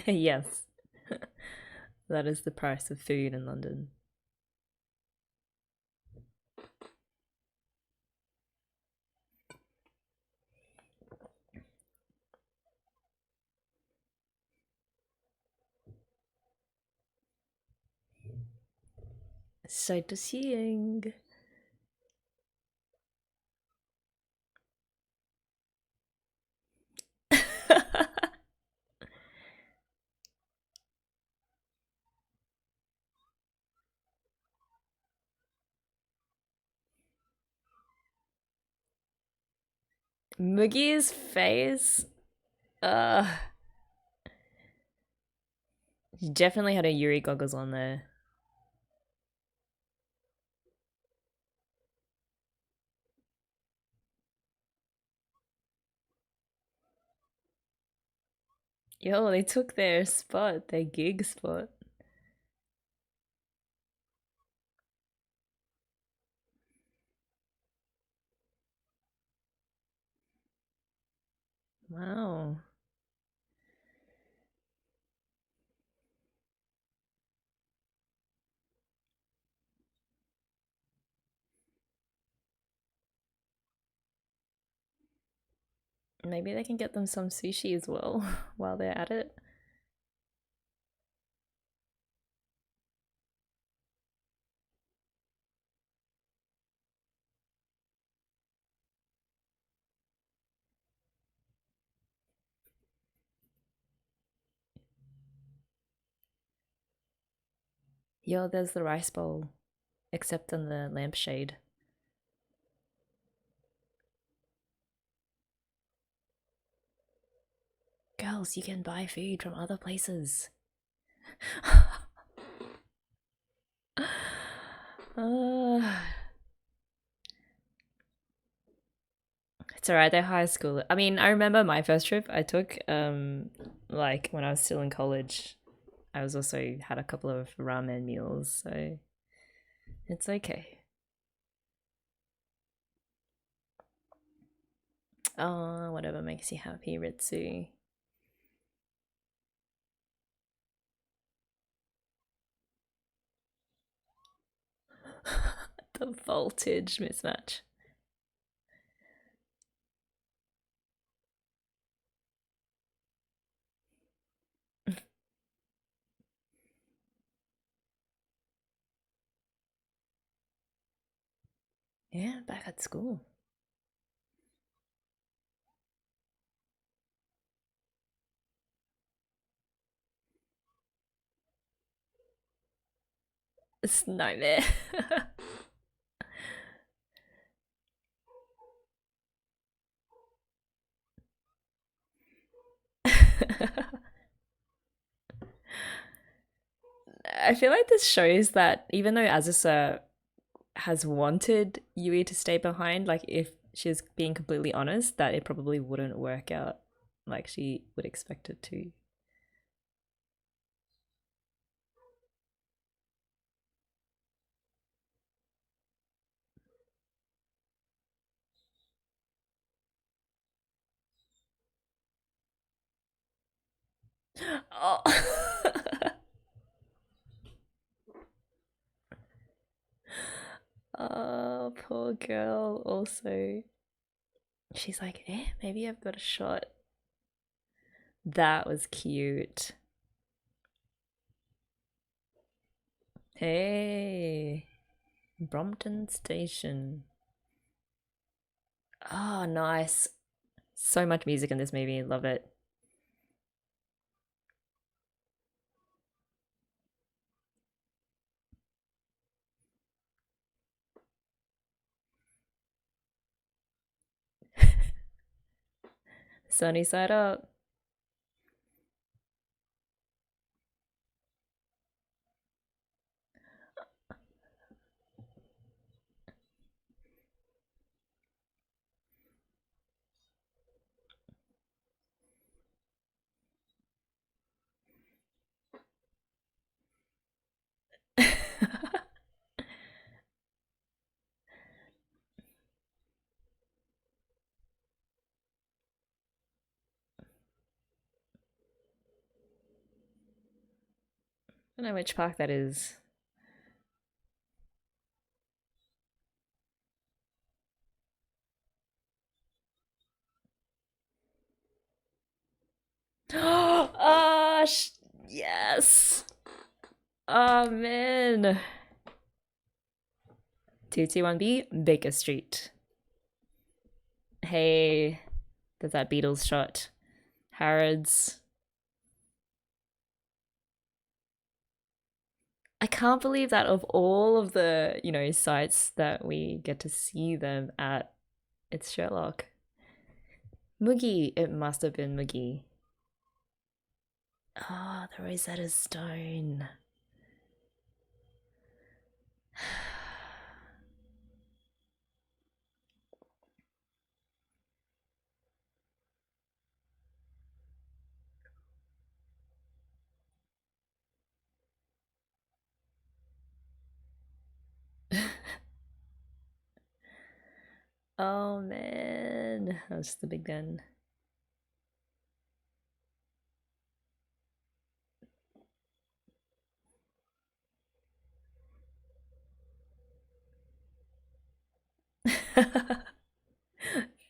Yes. That is the price of food in London. Sightseeing. Moogie's face. Uh, she definitely had a Yuri goggles on there. Yo, they took their spot, their gig spot. Wow. Maybe they can get them some sushi as well while they're at it. Yo, there's the rice bowl, except on the lampshade. Girls, you can buy food from other places. It's alright, they're high school. I mean, I remember my first trip I took, like when I was still in college. I was also had a couple of ramen meals, so it's okay. Oh, whatever makes you happy, Ritsu. The voltage mismatch. Yeah, back at school. It's a nightmare. I feel like this shows that even though Azusa has wanted Yui to stay behind, like if she's being completely honest, that it probably wouldn't work out like she would expect it to. Oh. Oh, poor girl. Also, she's like, maybe I've got a shot. That was cute. Hey, Brompton Station. Oh, nice. So much music in this movie. Love it. Sunny side up. I don't know which park that is. Oh, yes. Oh, man. 221B, Baker Street. Hey, there's that Beatles shot. Harrods. I can't believe that of all of the, sites that we get to see them at, it's Sherlock. Moogie, it must have been Moogie. Oh, the Rosetta Stone. Oh man, that was the big gun.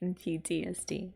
PTSD.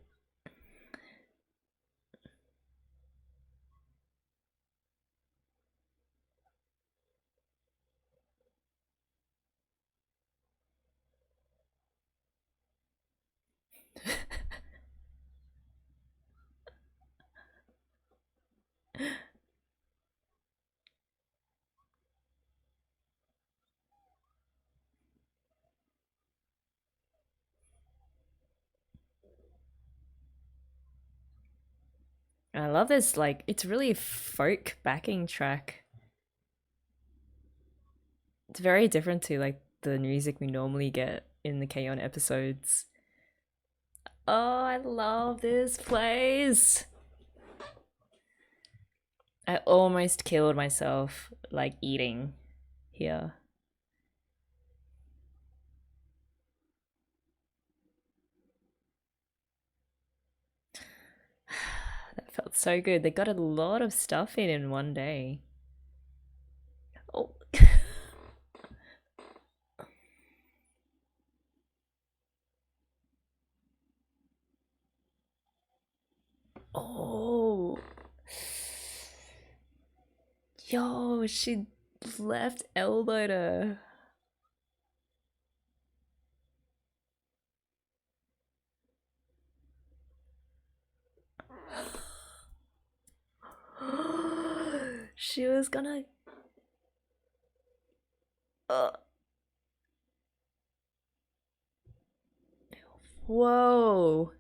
I love this, like, it's really folk backing track. It's very different to like the music we normally get in the KyoAni episodes. Oh, I love this place. I almost killed myself like eating here. That felt so good. They got a lot of stuff in one day. Oh. Oh. Yo, she left elbowed her. She was gonna. Uh, whoa.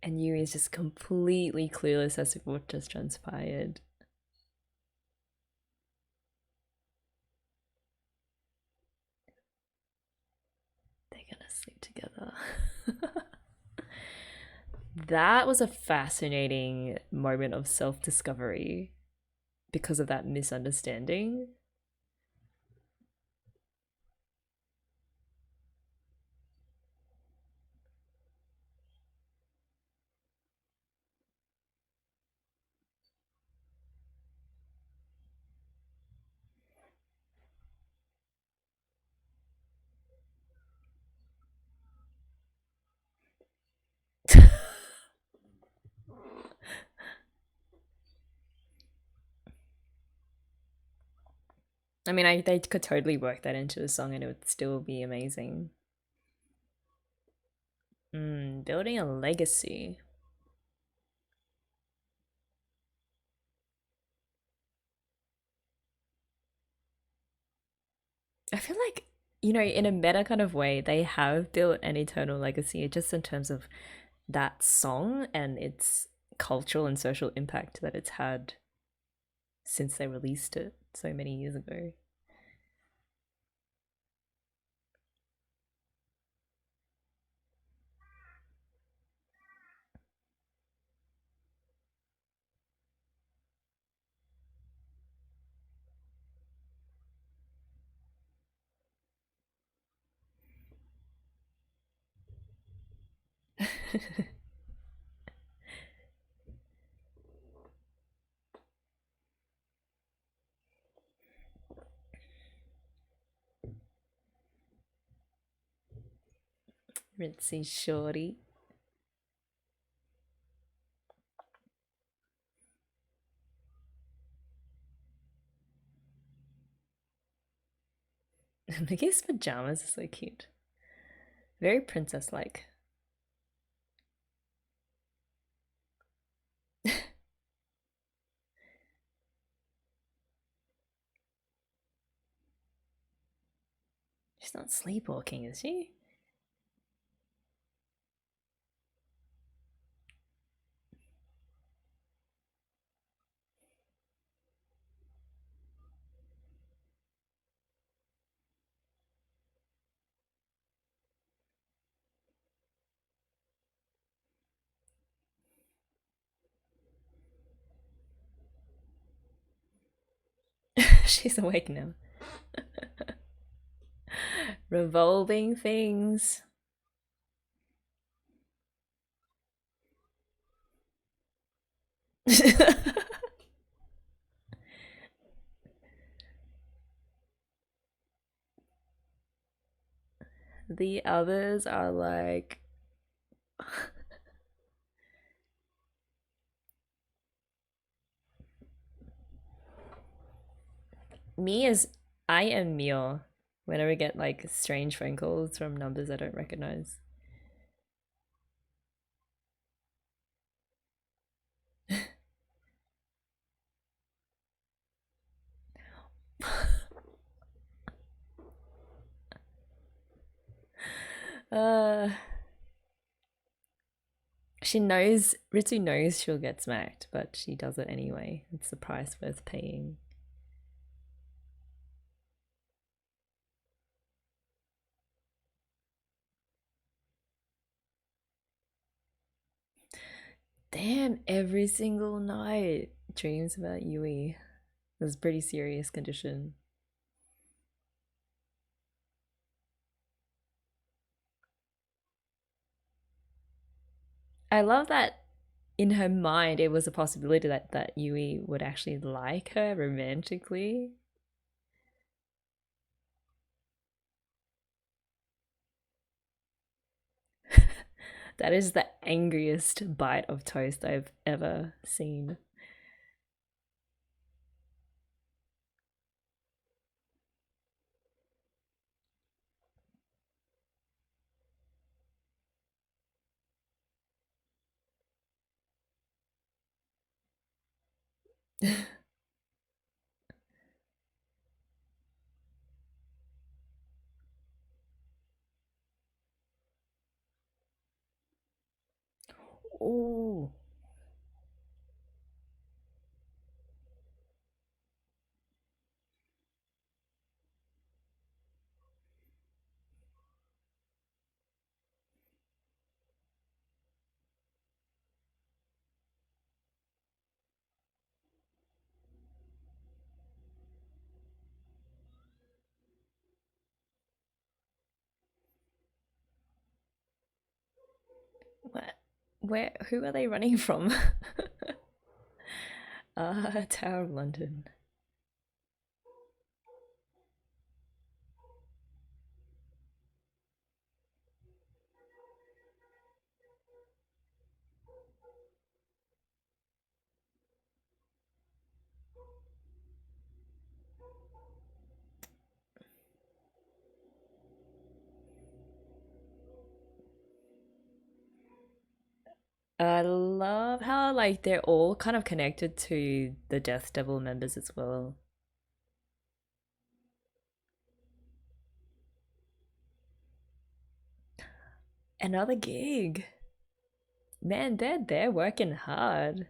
And Yui is just completely clueless as to what just transpired. They're gonna sleep together. That was a fascinating moment of self-discovery because of that misunderstanding. I mean, they could totally work that into a song and it would still be amazing. Building a legacy. I feel like, in a meta kind of way, they have built an eternal legacy just in terms of that song and its cultural and social impact that it's had since they released it so many years ago. Ritzy Shorty. Mickey's pajamas are so cute. Very princess like. She's not sleepwalking, is she? She's awake now. Revolving things. The others are like me as I am Mio whenever I get like strange phone calls from numbers I don't recognize. uh Ritsu knows she'll get smacked, but she does it anyway. It's the price worth paying. Damn, every single night dreams about Yui. It was a pretty serious condition. I love that in her mind it was a possibility that Yui would actually like her romantically. That is the angriest bite of toast I've ever seen. Ooh. What? Where? Who are they running from? Tower of London. I love how like they're all kind of connected to the Death Devil members as well. Another gig. Man, they're working hard.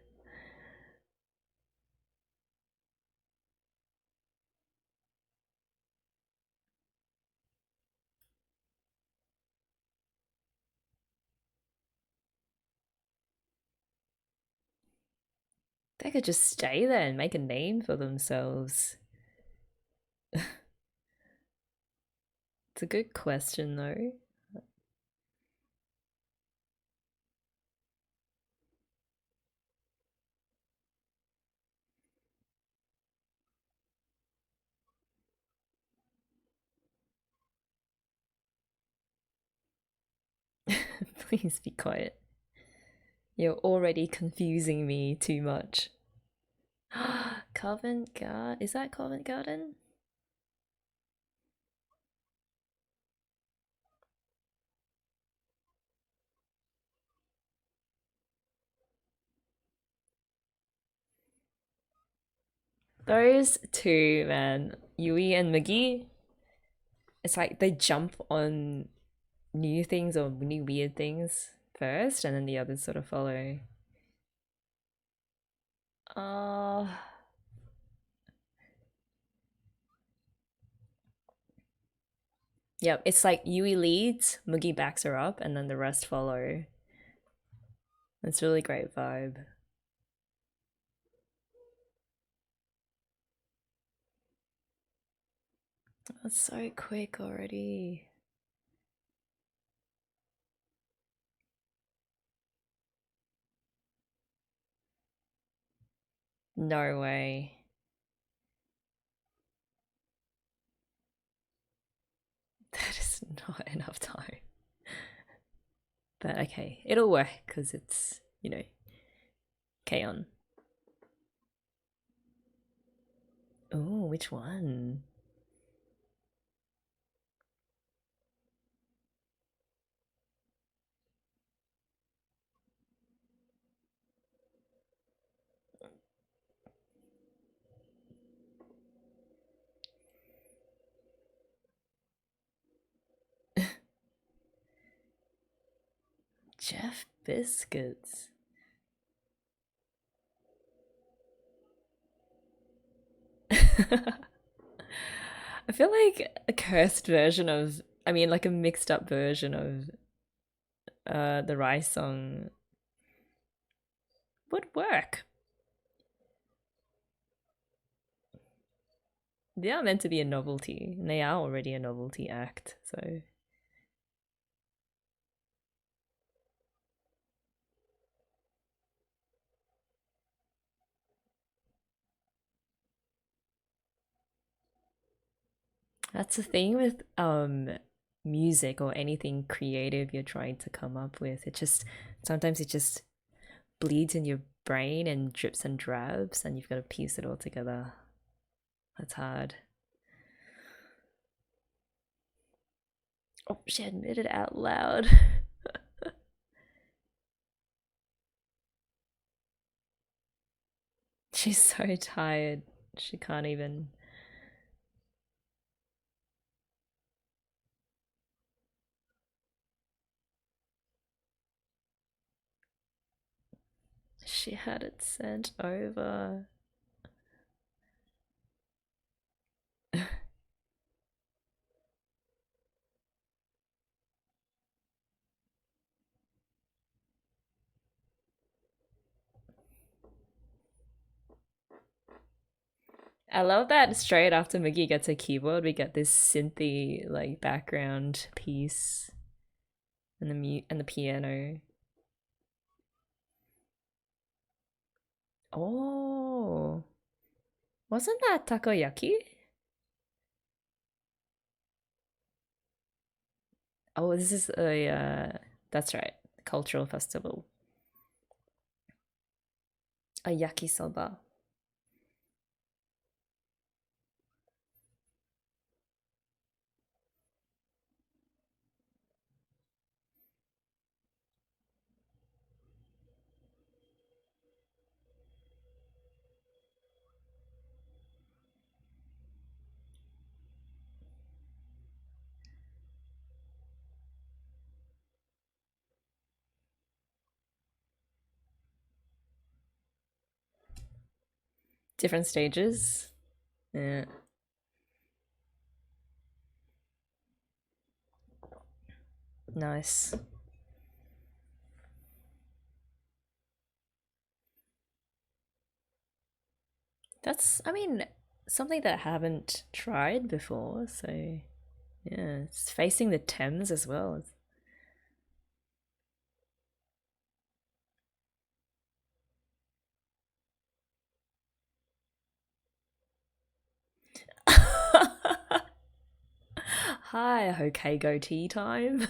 They could just stay there and make a name for themselves. It's a good question though. Please be quiet. You're already confusing me too much. Covent Garden? Is that Covent Garden? Those two, man, Yui and Magi, it's like they jump on new things or new weird things first, and then the others sort of follow. Oh, yep. It's like Yui leads, Mugi backs her up, and then the rest follow. It's a really great vibe. That's so quick already. No way. That is not enough time. But okay, it'll work because it's, you know, KyoAni. Oh, which one? Jeff Biscuits. I feel like a cursed version of, I mean, like a mixed up version of the Rice song would work. They are meant to be a novelty, and they are already a novelty act, so. That's the thing with music or anything creative you're trying to come up with. It just sometimes it just bleeds in your brain and drips and drabs, and you've got to piece it all together. That's hard. Oh, she admitted out loud. She's so tired. She can't even. she had it sent over. I love that straight after Miggy gets a keyboard, we get this synthy like background piece and the piano. Oh, wasn't that takoyaki? Oh, this is a that's right, cultural festival. A yakisoba. Different stages. Yeah. Nice. That's, I mean, something that I haven't tried before, so yeah, it's facing the Thames as well. Hi, okay, go tea time.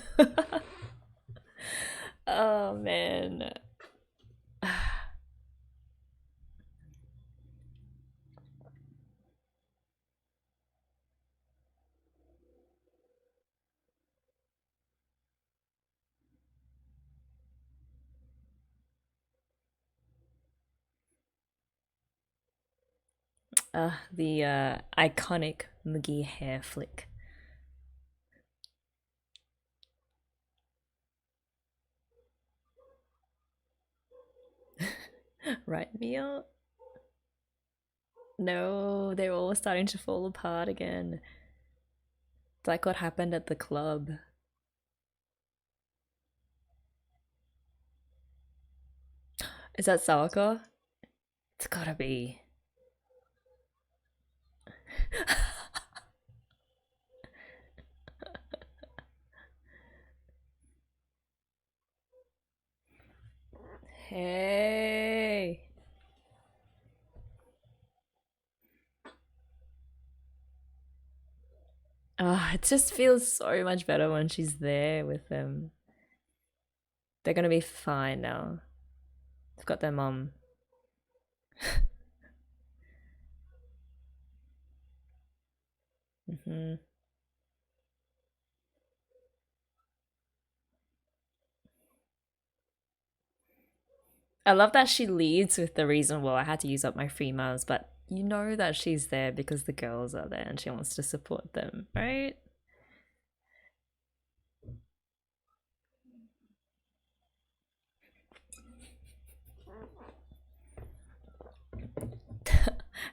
Oh man. The iconic Muggy hair flick. Right, Mia? No, they're all starting to fall apart again. It's like what happened at the club. Is that Sawaka? It's gotta be. Hey. Oh, it just feels so much better when she's there with them. They're gonna be fine now. They've got their mum. Hmm. I love that she leads with the reason, well, I had to use up my free miles, but you know that she's there because the girls are there and she wants to support them, right?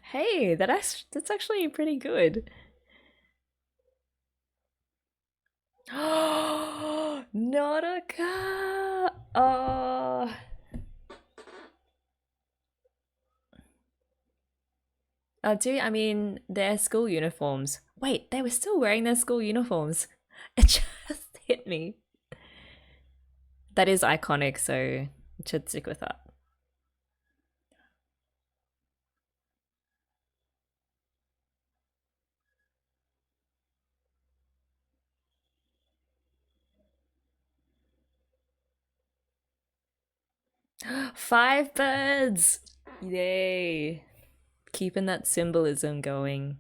Hey, that's actually pretty good. Not a car. Oh. I mean, their school uniforms. Wait, they were still wearing their school uniforms. It just hit me. That is iconic, so it should stick with that. 5 birds! Yay. Keeping that symbolism going.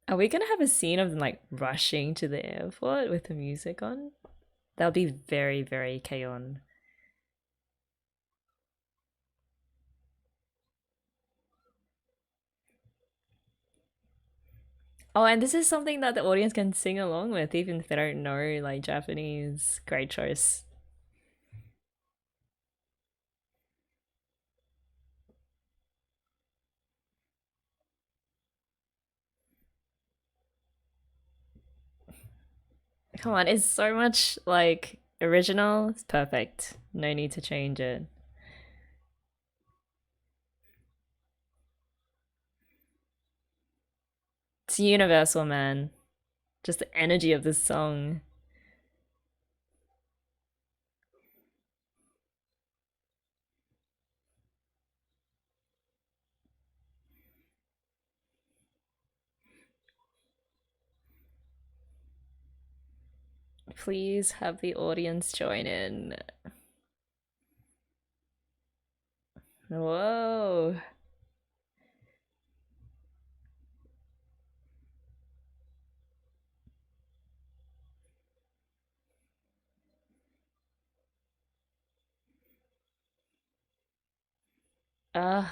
Are we gonna have a scene of them like rushing to the airport with the music on? That'll be very, very KyoAni. Oh, and this is something that the audience can sing along with, even if they don't know like Japanese. Great choice. Come on, it's so much like original. It's perfect. No need to change it. It's universal, man. Just the energy of this song. Please have the audience join in. Whoa. Ugh,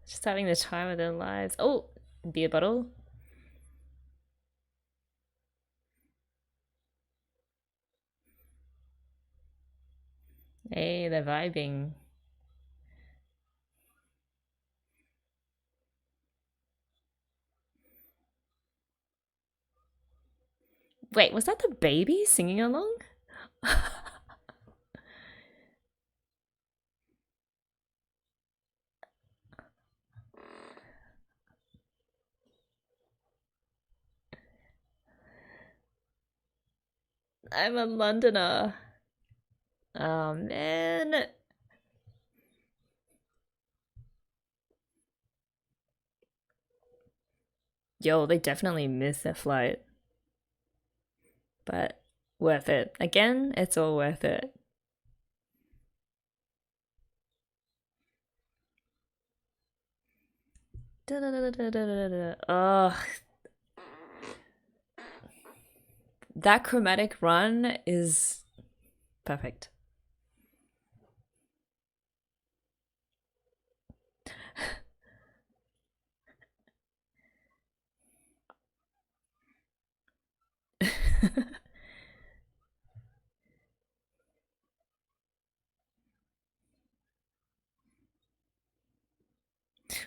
just having the time of their lives. Oh, beer bottle. Hey, they're vibing. Wait, was that the baby singing along? I'm a Londoner. Oh man. Yo, they definitely missed their flight. But worth it. Again, it's all worth it. Oh, that chromatic run is perfect.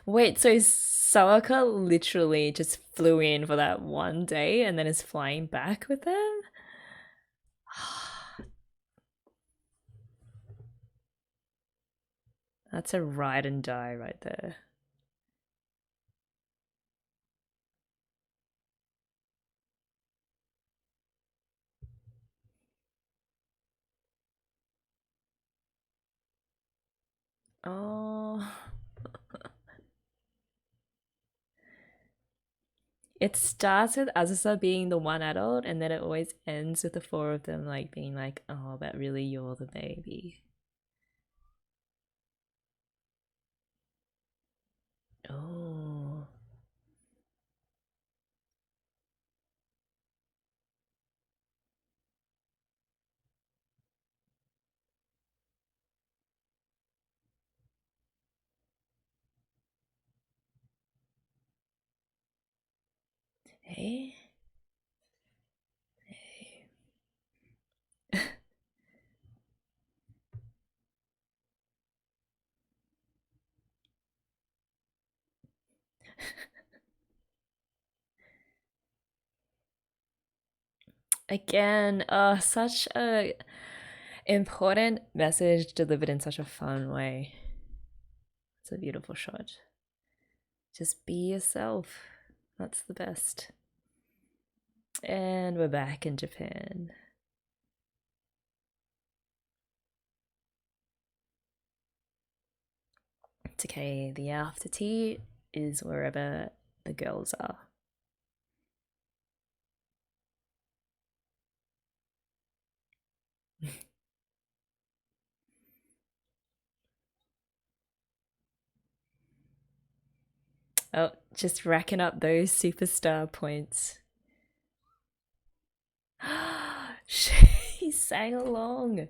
Wait, so Sawaka literally just flew in for that one day and then is flying back with them? That's a ride and die right there. Oh. It starts with Azusa being the one adult, and then it always ends with the four of them like being like, "Oh, but really, you're the baby." Oh, hey, again, such a important message delivered in such a fun way. It's a beautiful shot. Just be yourself. That's the best. And we're back in Japan. It's okay. The after tea is wherever the girls are. Oh, just racking up those superstar points. She sang along.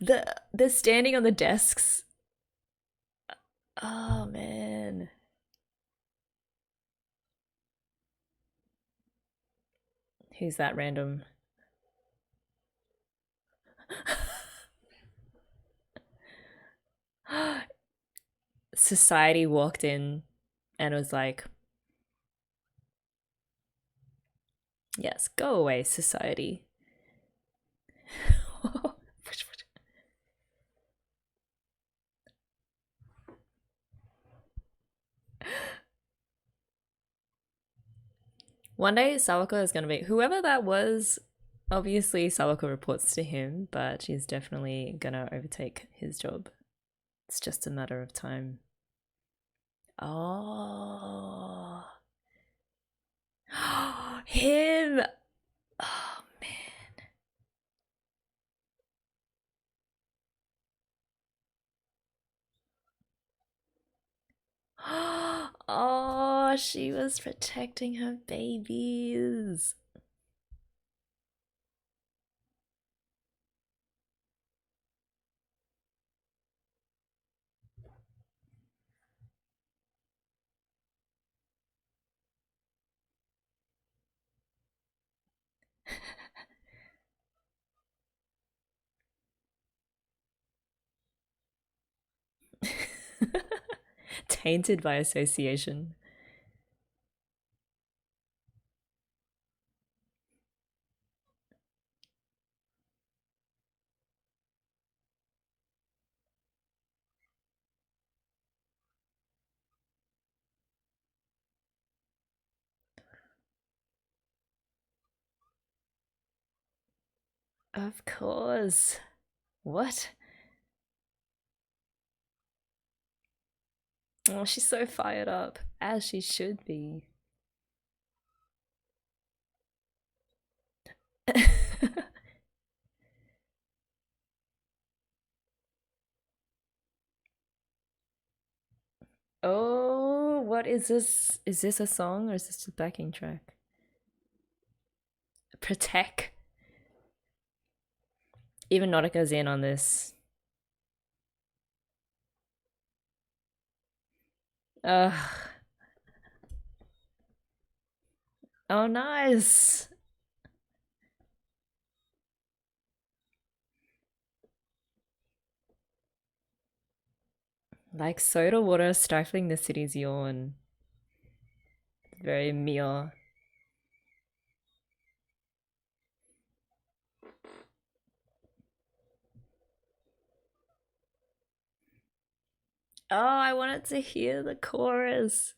They're standing on the desks. Oh man. Who's that random? Society walked in and was like, yes, go away, society. One day, Sawako is going to be whoever that was. Obviously, Sawako reports to him, but she's definitely going to overtake his job. It's just a matter of time. Oh. Him! Oh, man. Oh, she was protecting her babies. Tainted by association. Of course. What? Oh, she's so fired up, as she should be. Oh, what is this? Is this a song or is this a backing track? Protect. Even Nautica's in on this. Ugh. Oh, nice. Like soda water stifling the city's yawn. Very Mia. Oh, I wanted to hear the chorus.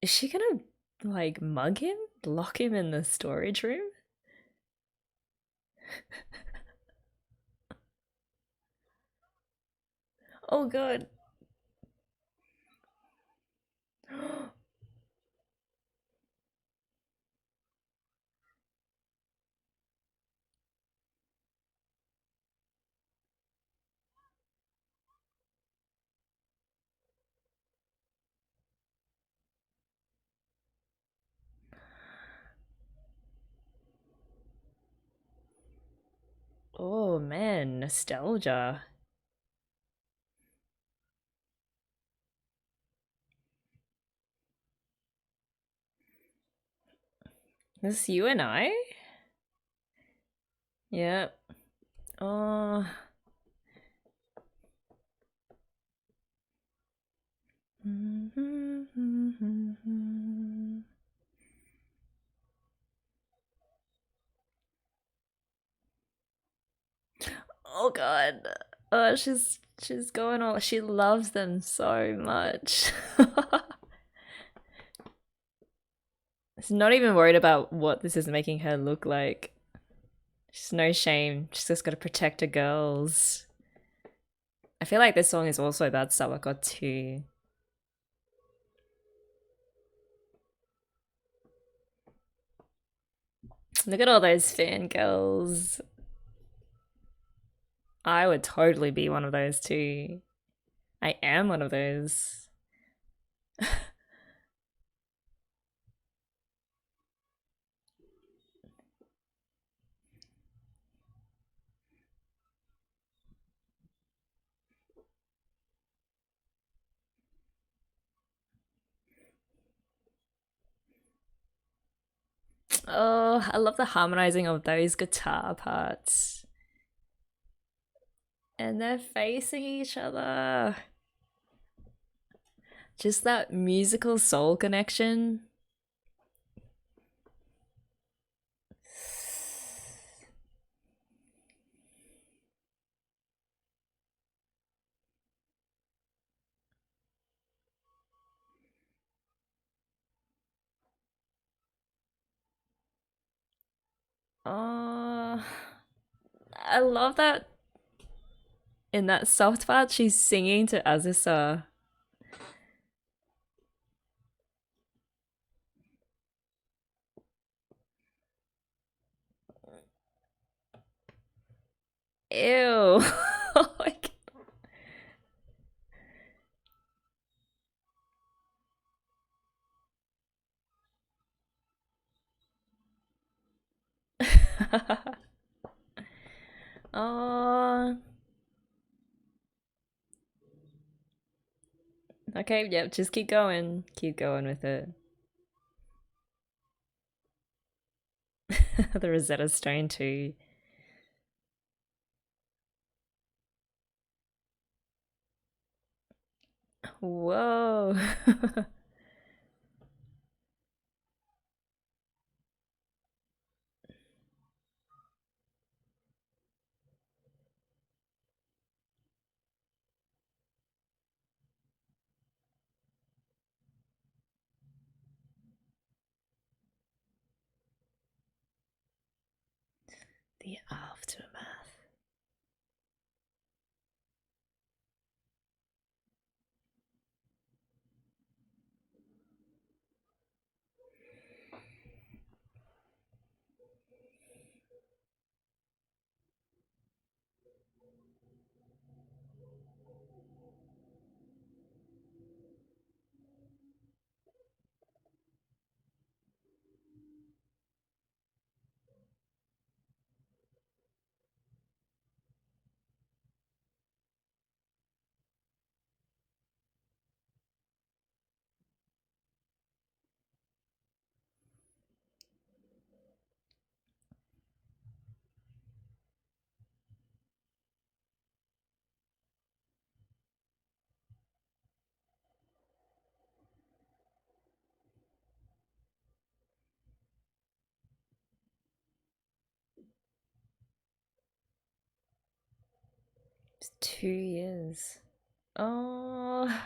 Is she gonna like mug him? Lock him in the storage room? Oh god. Oh man, nostalgia. This you and I? Yep. Oh. Oh god. Oh, she's going all. She loves them so much. She's not even worried about what this is making her look like. She's no shame. She's just got to protect her girls. I feel like this song is also about Sawako too. Look at all those fangirls. I would totally be one of those too. I am one of those. Oh, I love the harmonizing of those guitar parts. And they're facing each other. Just that musical soul connection. Oh, I love that in that soft part she's singing to Azusa. Ew. Oh my god. Oh. Okay, yep, just keep going. Keep going with it. The Rosetta Stone too. Whoa. The aftermath. It's 2 years. Oh.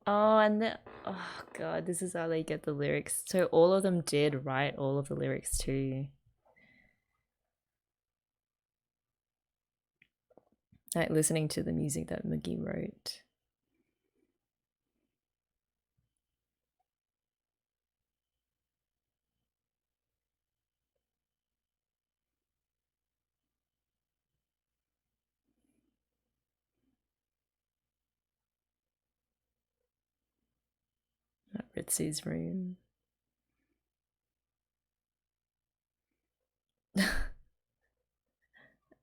Oh, and the oh god, this is how they get the lyrics. So all of them did write all of the lyrics too. Like listening to the music that Mugi wrote. At Ritsu's room.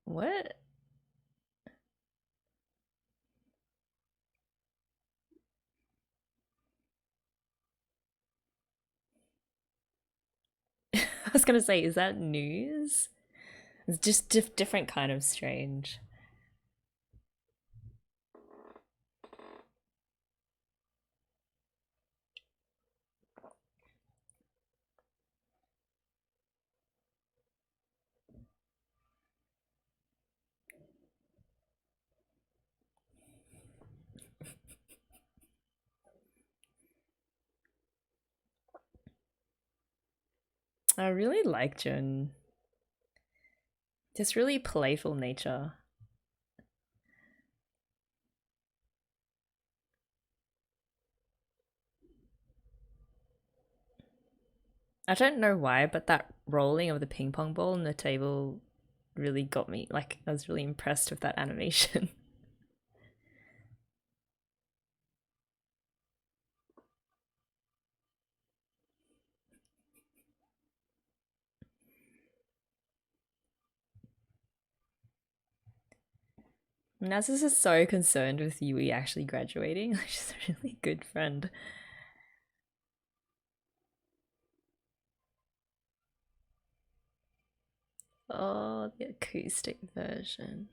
What? I was gonna say, is that news? It's just different kind of strange. I really like Jun. Just really playful nature. I don't know why, but that rolling of the ping pong ball on the table really got me. Like, I was really impressed with that animation. Nasus is so concerned with Yui actually graduating. She's a really good friend. Oh, the acoustic version.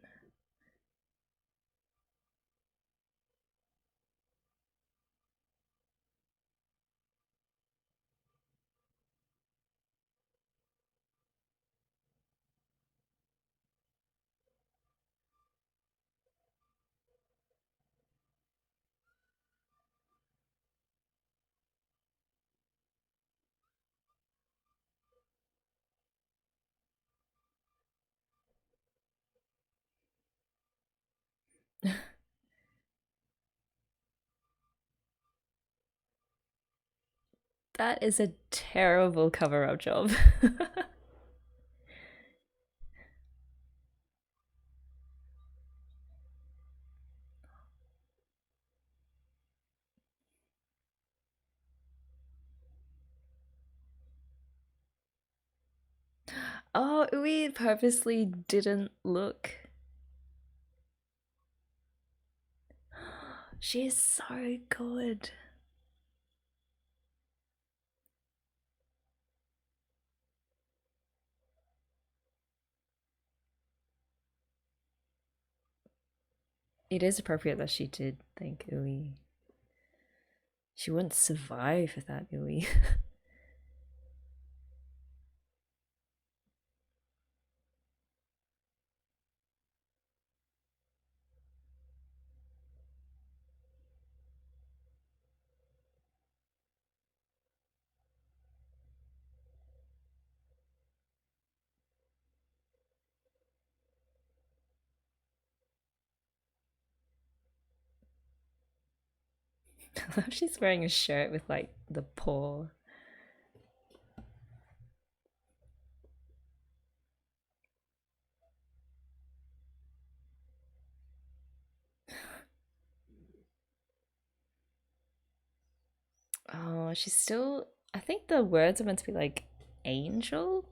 That is a terrible cover-up job. Oh, we purposely didn't look. She's so good. It is appropriate that she did thank Ui. She wouldn't survive without Ui. She's wearing a shirt with like the paw. Oh, she's still. I think the words are meant to be like angel.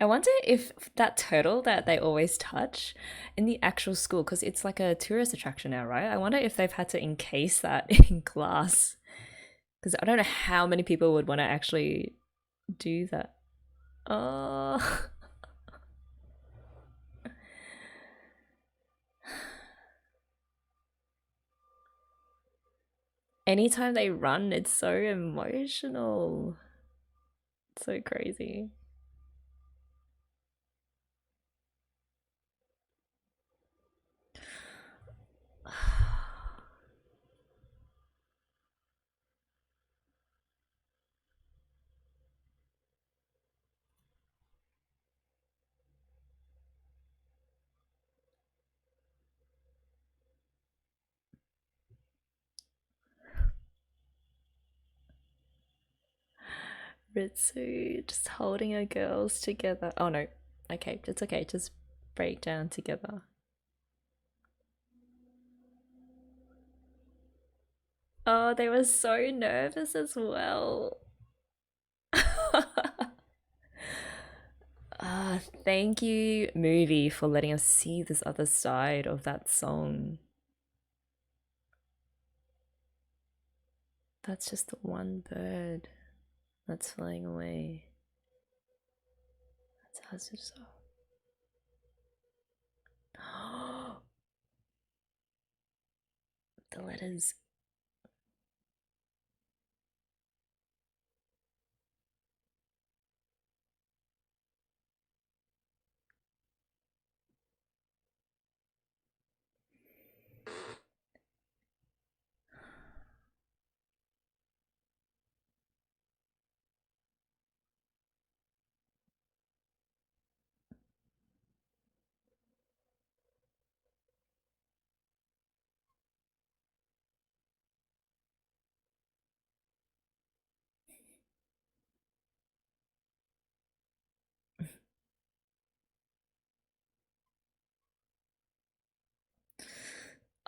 I wonder if that turtle that they always touch in the actual school, because it's like a tourist attraction now, right? I wonder if they've had to encase that in glass. Because I don't know how many people would want to actually do that. Oh. Anytime they run, it's so emotional. It's so crazy. Ritsu just holding her girls together. Oh no. Okay, it's okay. Just break down together. Oh, they were so nervous as well. Ah, thank you, movie, for letting us see this other side of that song. That's just the one bird that's flying away. That's Hazusa. The letters.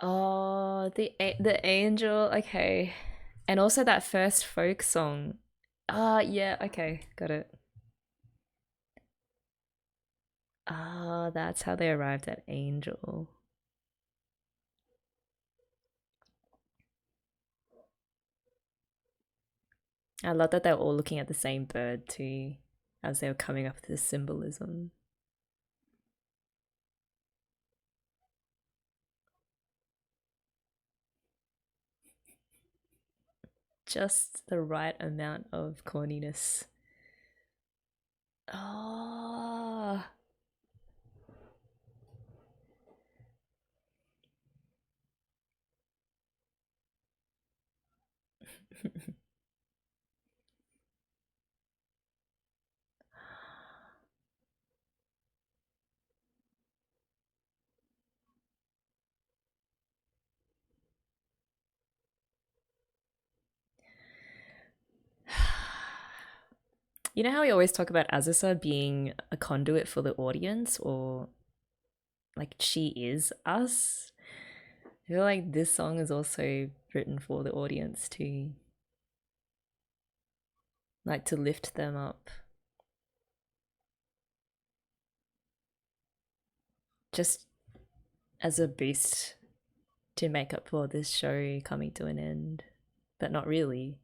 Oh, the angel. Okay, and also that first folk song. Ah, yeah. Okay, got it. Ah, that's how they arrived at angel. I love that they were all looking at the same bird too, as they were coming up with this symbolism. Just the right amount of corniness. Oh. You know how we always talk about Azusa being a conduit for the audience, or like she is us? I feel like this song is also written for the audience to like to lift them up. Just as a boost to make up for this show coming to an end, but not really.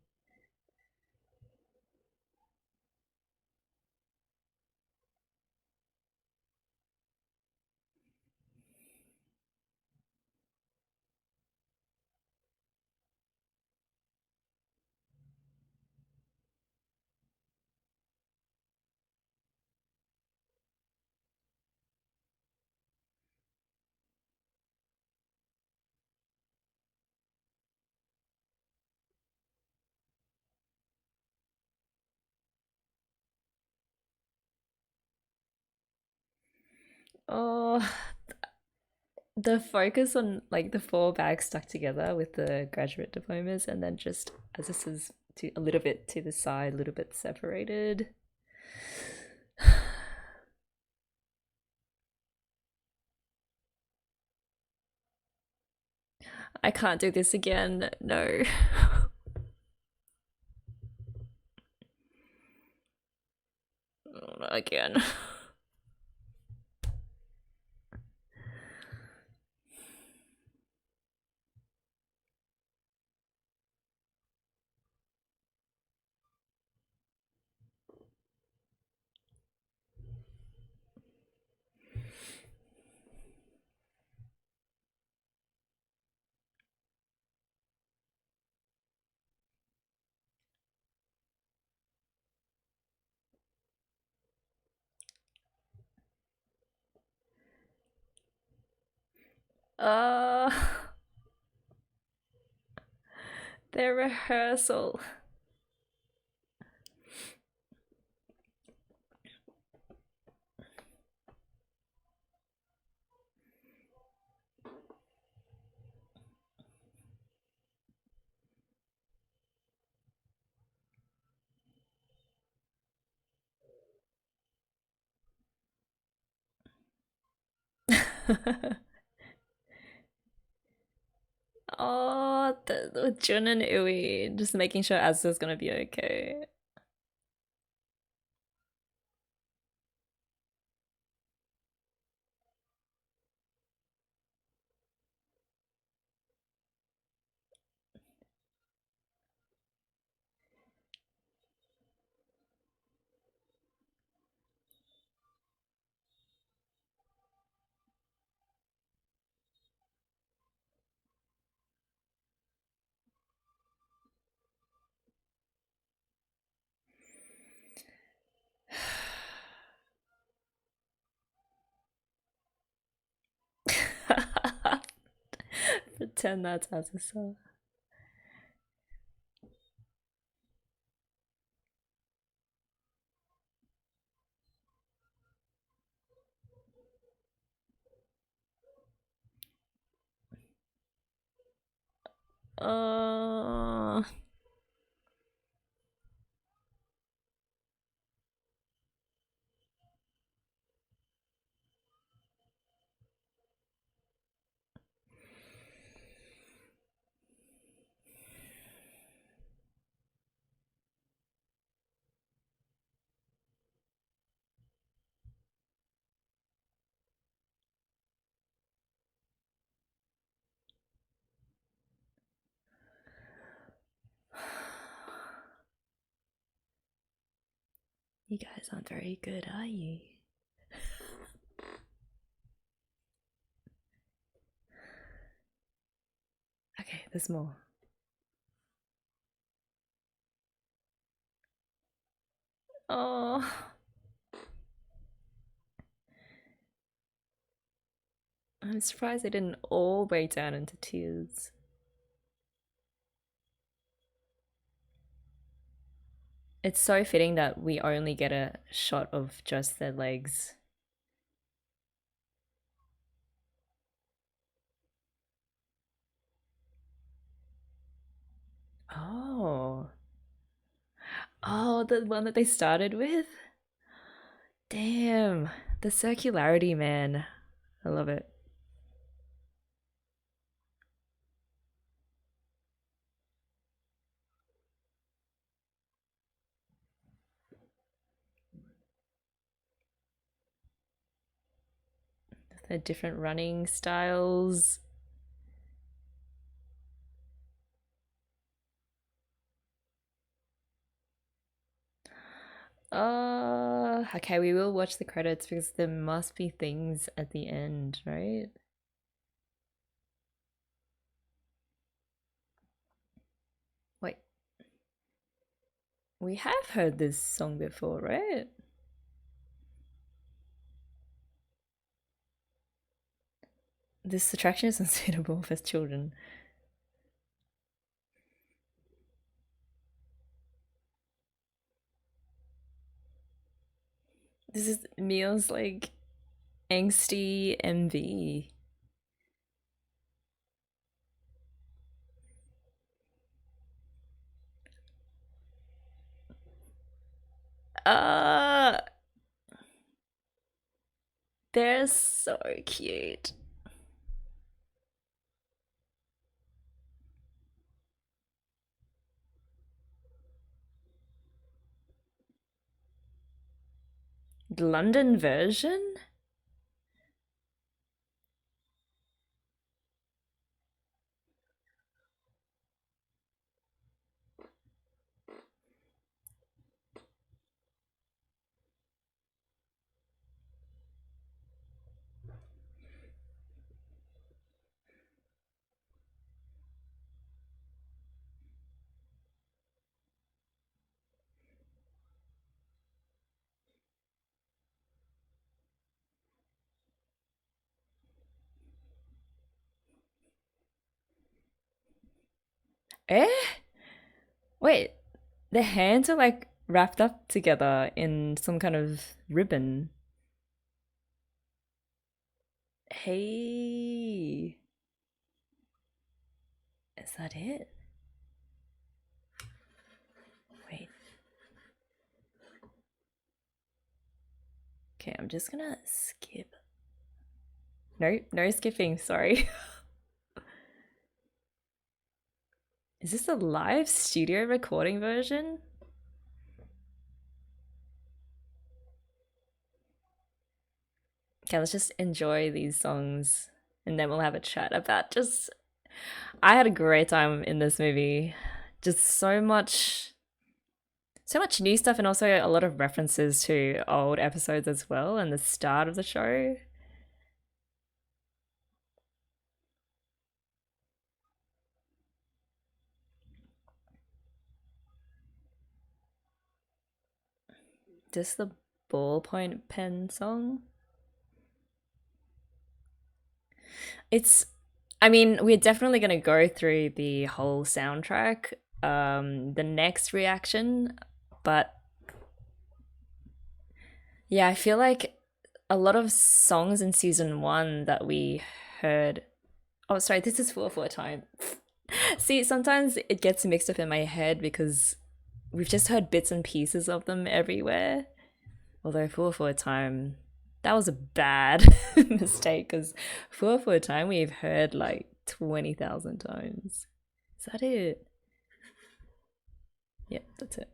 Oh, the focus on like the four bags stuck together with the graduate diplomas, and then just as this is to a little bit to the side, a little bit separated. I can't do this again. No. Not again. Uh, their rehearsal. Oh, with Jun and Ui, just making sure Azu's gonna be okay. Pretend that's Azusa. Uh, You guys aren't very good, are you? Okay, there's more. Oh. I'm surprised they didn't all break down into tears. It's so fitting that we only get a shot of just their legs. Oh. Oh, the one that they started with? Damn. The circularity, man. I love it. The different running styles. Okay, we will watch the credits because there must be things at the end, right? Wait. We have heard this song before, right? This attraction is unsuitable for children. This is Mia's like angsty MV. Uh they're so cute. The London version? Eh? Wait, their hands are like wrapped up together in some kind of ribbon. Hey. Is that it? Wait. Okay, I'm just gonna skip. No, no skipping, sorry. Is this a live studio recording version? Okay, let's just enjoy these songs and then we'll have a chat about just. I had a great time in this movie. Just so much new stuff and also a lot of references to old episodes as well and the start of the show. Just the ballpoint pen song. It's I mean, we're definitely going to go through the whole soundtrack the next reaction, but yeah, I feel like a lot of songs in season 1 that we heard. Oh, sorry, this is 4 time. See, sometimes it gets mixed up in my head because we've just heard bits and pieces of them everywhere. Although 4 time, that was a bad mistake because 4 time we've heard like 20,000 times. Is that it? Yep, that's it.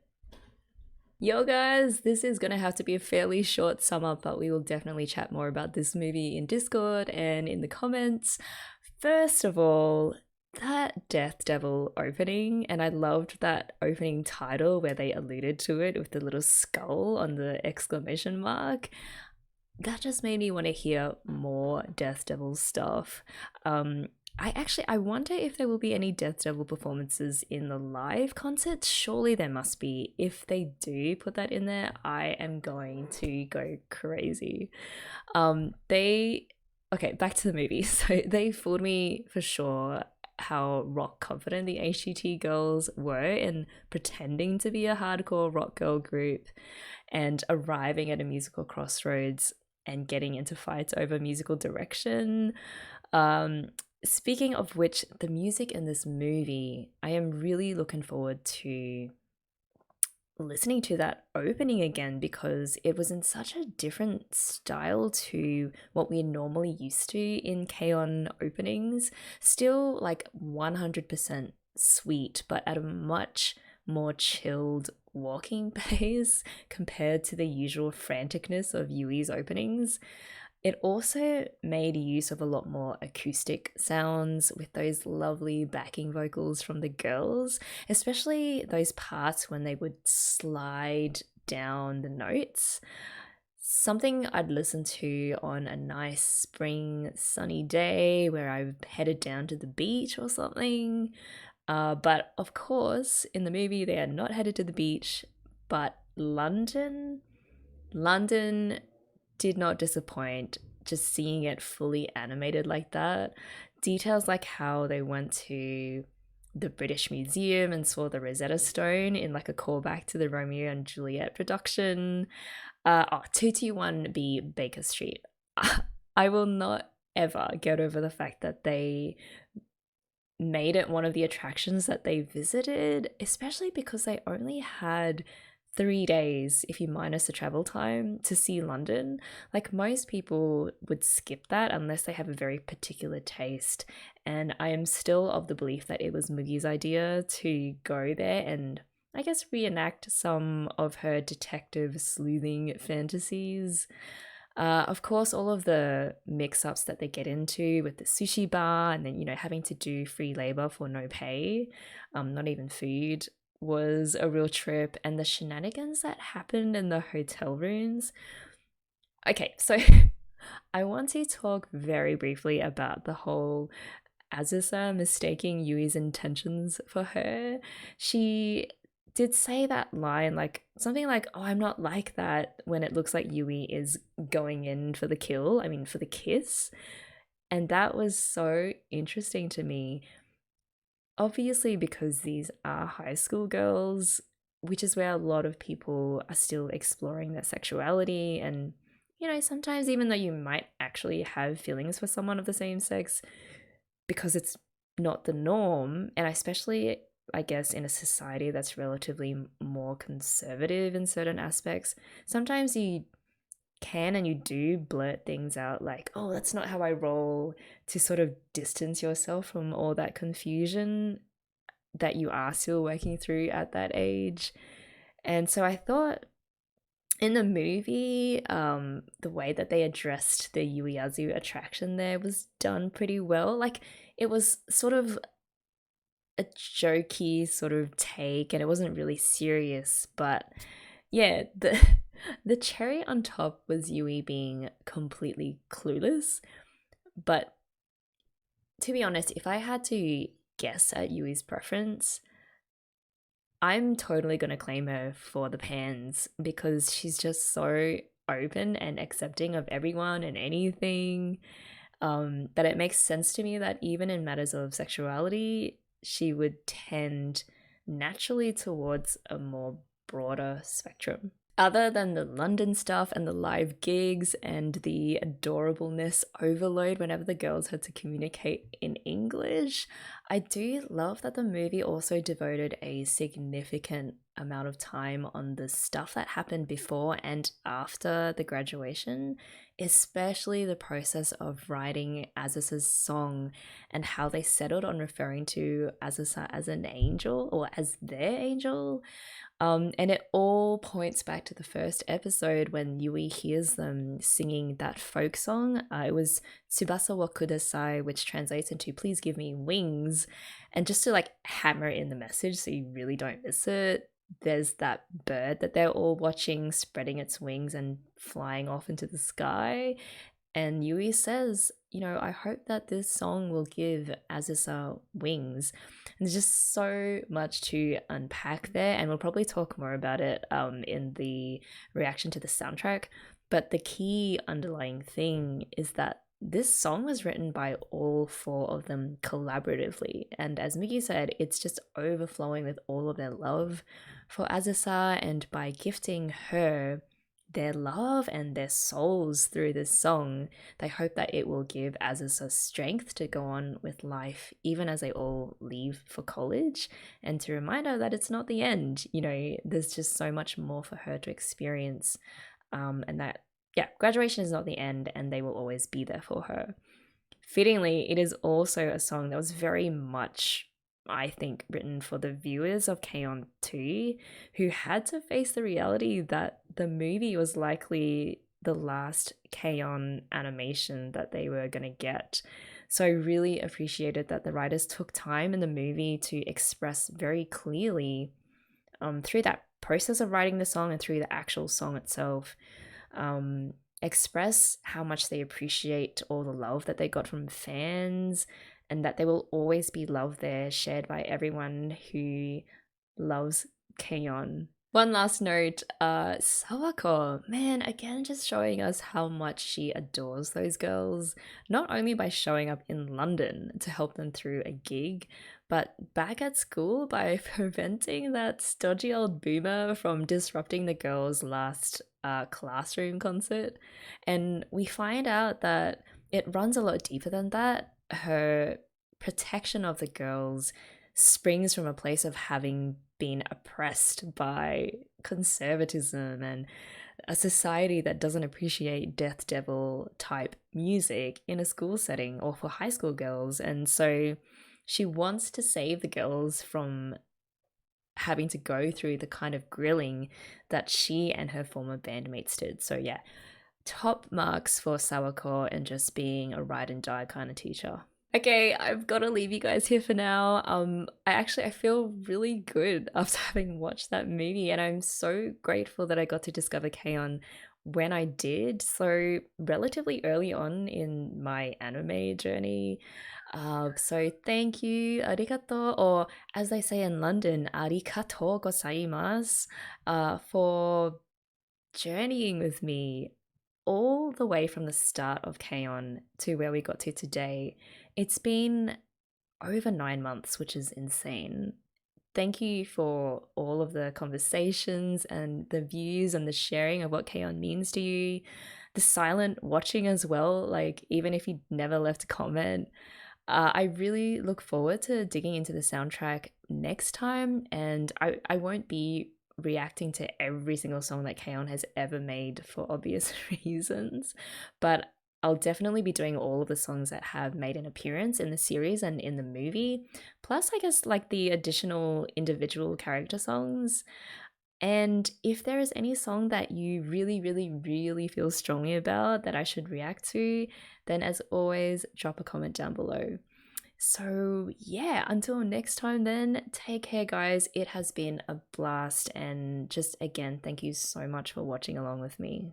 Yo, guys, this is gonna have to be a fairly short sum up, but we will definitely chat more about this movie in Discord and in the comments. First of all, that Death Devil opening, and I loved that opening title where they alluded to it with the little skull on the exclamation mark. That just made me want to hear more Death Devil stuff. I wonder if there will be any Death Devil performances in the live concerts. Surely there must be. If they do put that in there, I am going to go crazy. Okay, back to the movie. So they fooled me for sure how rock confident the HGT girls were in pretending to be a hardcore rock girl group and arriving at a musical crossroads and getting into fights over musical direction. Speaking of which, the music in this movie, I am really looking forward to listening to that opening again because it was in such a different style to what we're normally used to in KyoAni openings. Still like 100% sweet, but at a much more chilled walking pace compared to the usual franticness of Yui's openings. It also made use of a lot more acoustic sounds with those lovely backing vocals from the girls, especially those parts when they would slide down the notes. Something I'd listen to on a nice spring sunny day where I headed down to the beach or something. But of course, in the movie, they are not headed to the beach, but London did not disappoint. Just seeing it fully animated like that. Details like how they went to the British Museum and saw the Rosetta Stone in like a callback to the Romeo and Juliet production. 221B Baker Street. I will not ever get over the fact that they made it one of the attractions that they visited, especially because they only had 3 days, if you minus the travel time, to see London. Like most people would skip that unless they have a very particular taste. And I am still of the belief that it was Mugi's idea to go there and I guess reenact some of her detective sleuthing fantasies. Of course, all of the mix-ups that they get into with the sushi bar and then, having to do free labor for no pay, not even food, was a real trip, and the shenanigans that happened in the hotel rooms. Okay, so I want to talk very briefly about the whole Azusa mistaking Yui's intentions for her. She did say that line, like something like, "Oh, I'm not like that," when it looks like Yui is going in for the kill, for the kiss. And that was so interesting to me. Obviously, because these are high school girls, which is where a lot of people are still exploring their sexuality. And, sometimes even though you might actually have feelings for someone of the same sex, because it's not the norm, and especially, I guess, in a society that's relatively more conservative in certain aspects, sometimes you can and you do blurt things out like, "Oh, that's not how I roll," to sort of distance yourself from all that confusion that you are still working through at that age. And so I thought in the movie, the way that they addressed the Yuiazu attraction there was done pretty well. Like, it was sort of a jokey sort of take and it wasn't really serious, but yeah, the cherry on top was Yui being completely clueless. But to be honest, if I had to guess at Yui's preference, I'm totally going to claim her for the pans because she's just so open and accepting of everyone and anything, that it makes sense to me that even in matters of sexuality, she would tend naturally towards a more broader spectrum. Other than the London stuff and the live gigs and the adorableness overload whenever the girls had to communicate in English, I do love that the movie also devoted a significant amount of time on the stuff that happened before and after the graduation. especially the process of writing Azusa's song and how they settled on referring to Azusa as an angel or as their angel. And it all points back to the first episode when Yui hears them singing that folk song. It was Tsubasa wa Kudasai, which translates into please give me wings. And just to like hammer in the message so you really don't miss it, there's that bird that they're all watching spreading its wings and flying off into the sky. And Yui says, you know, I hope that this song will give Azusa wings. And there's just so much to unpack there, and we'll probably talk more about it in the reaction to the soundtrack. But the key underlying thing is that this song was written by all four of them collaboratively. And as Miki said, it's just overflowing with all of their love for Azusa, and by gifting her their love and their souls through this song, they hope that it will give Azusa strength to go on with life even as they all leave for college, and to remind her that it's not the end. You know, there's just so much more for her to experience, and that, yeah, graduation is not the end and they will always be there for her. Fittingly, it is also a song that was very much, I think, written for the viewers of K-On! 2, who had to face the reality that the movie was likely the last K-On! Animation that they were going to get. So I really appreciated that the writers took time in the movie to express very clearly, through that process of writing the song and through the actual song itself, express how much they appreciate all the love that they got from fans, and that there will always be love there shared by everyone who loves K-On! One last note, Sawako, man, again, just showing us how much she adores those girls, not only by showing up in London to help them through a gig, but back at school by preventing that stodgy old boomer from disrupting the girls' last classroom concert. And we find out that it runs a lot deeper than that. Her protection of the girls springs from a place of having been oppressed by conservatism and a society that doesn't appreciate Death Devil type music in a school setting or for high school girls. And so she wants to save the girls from having to go through the kind of grilling that she and her former bandmates did. So yeah, top marks for Sawako and just being a ride and die kind of teacher. Okay, I've got to leave you guys here for now. I feel really good after having watched that movie, and I'm so grateful that I got to discover K-On! When I did, so relatively early on in my anime journey. So thank you, arigato, or as they say in London, arigatou gozaimasu, for journeying with me all the way from the start of K-On! To where we got to today. It's been over 9 months, which is insane. Thank you for all of the conversations and the views and the sharing of what K-On! Means to you. The silent watching as well, like even if you never left a comment. I really look forward to digging into the soundtrack next time, and I won't be reacting to every single song that K-On! Has ever made for obvious reasons, but I'll definitely be doing all of the songs that have made an appearance in the series and in the movie, plus I guess like the additional individual character songs. And if there is any song that you really, really, really feel strongly about that I should react to, then as always, drop a comment down below. So yeah, until next time then, take care guys. It has been a blast, and just again, thank you so much for watching along with me.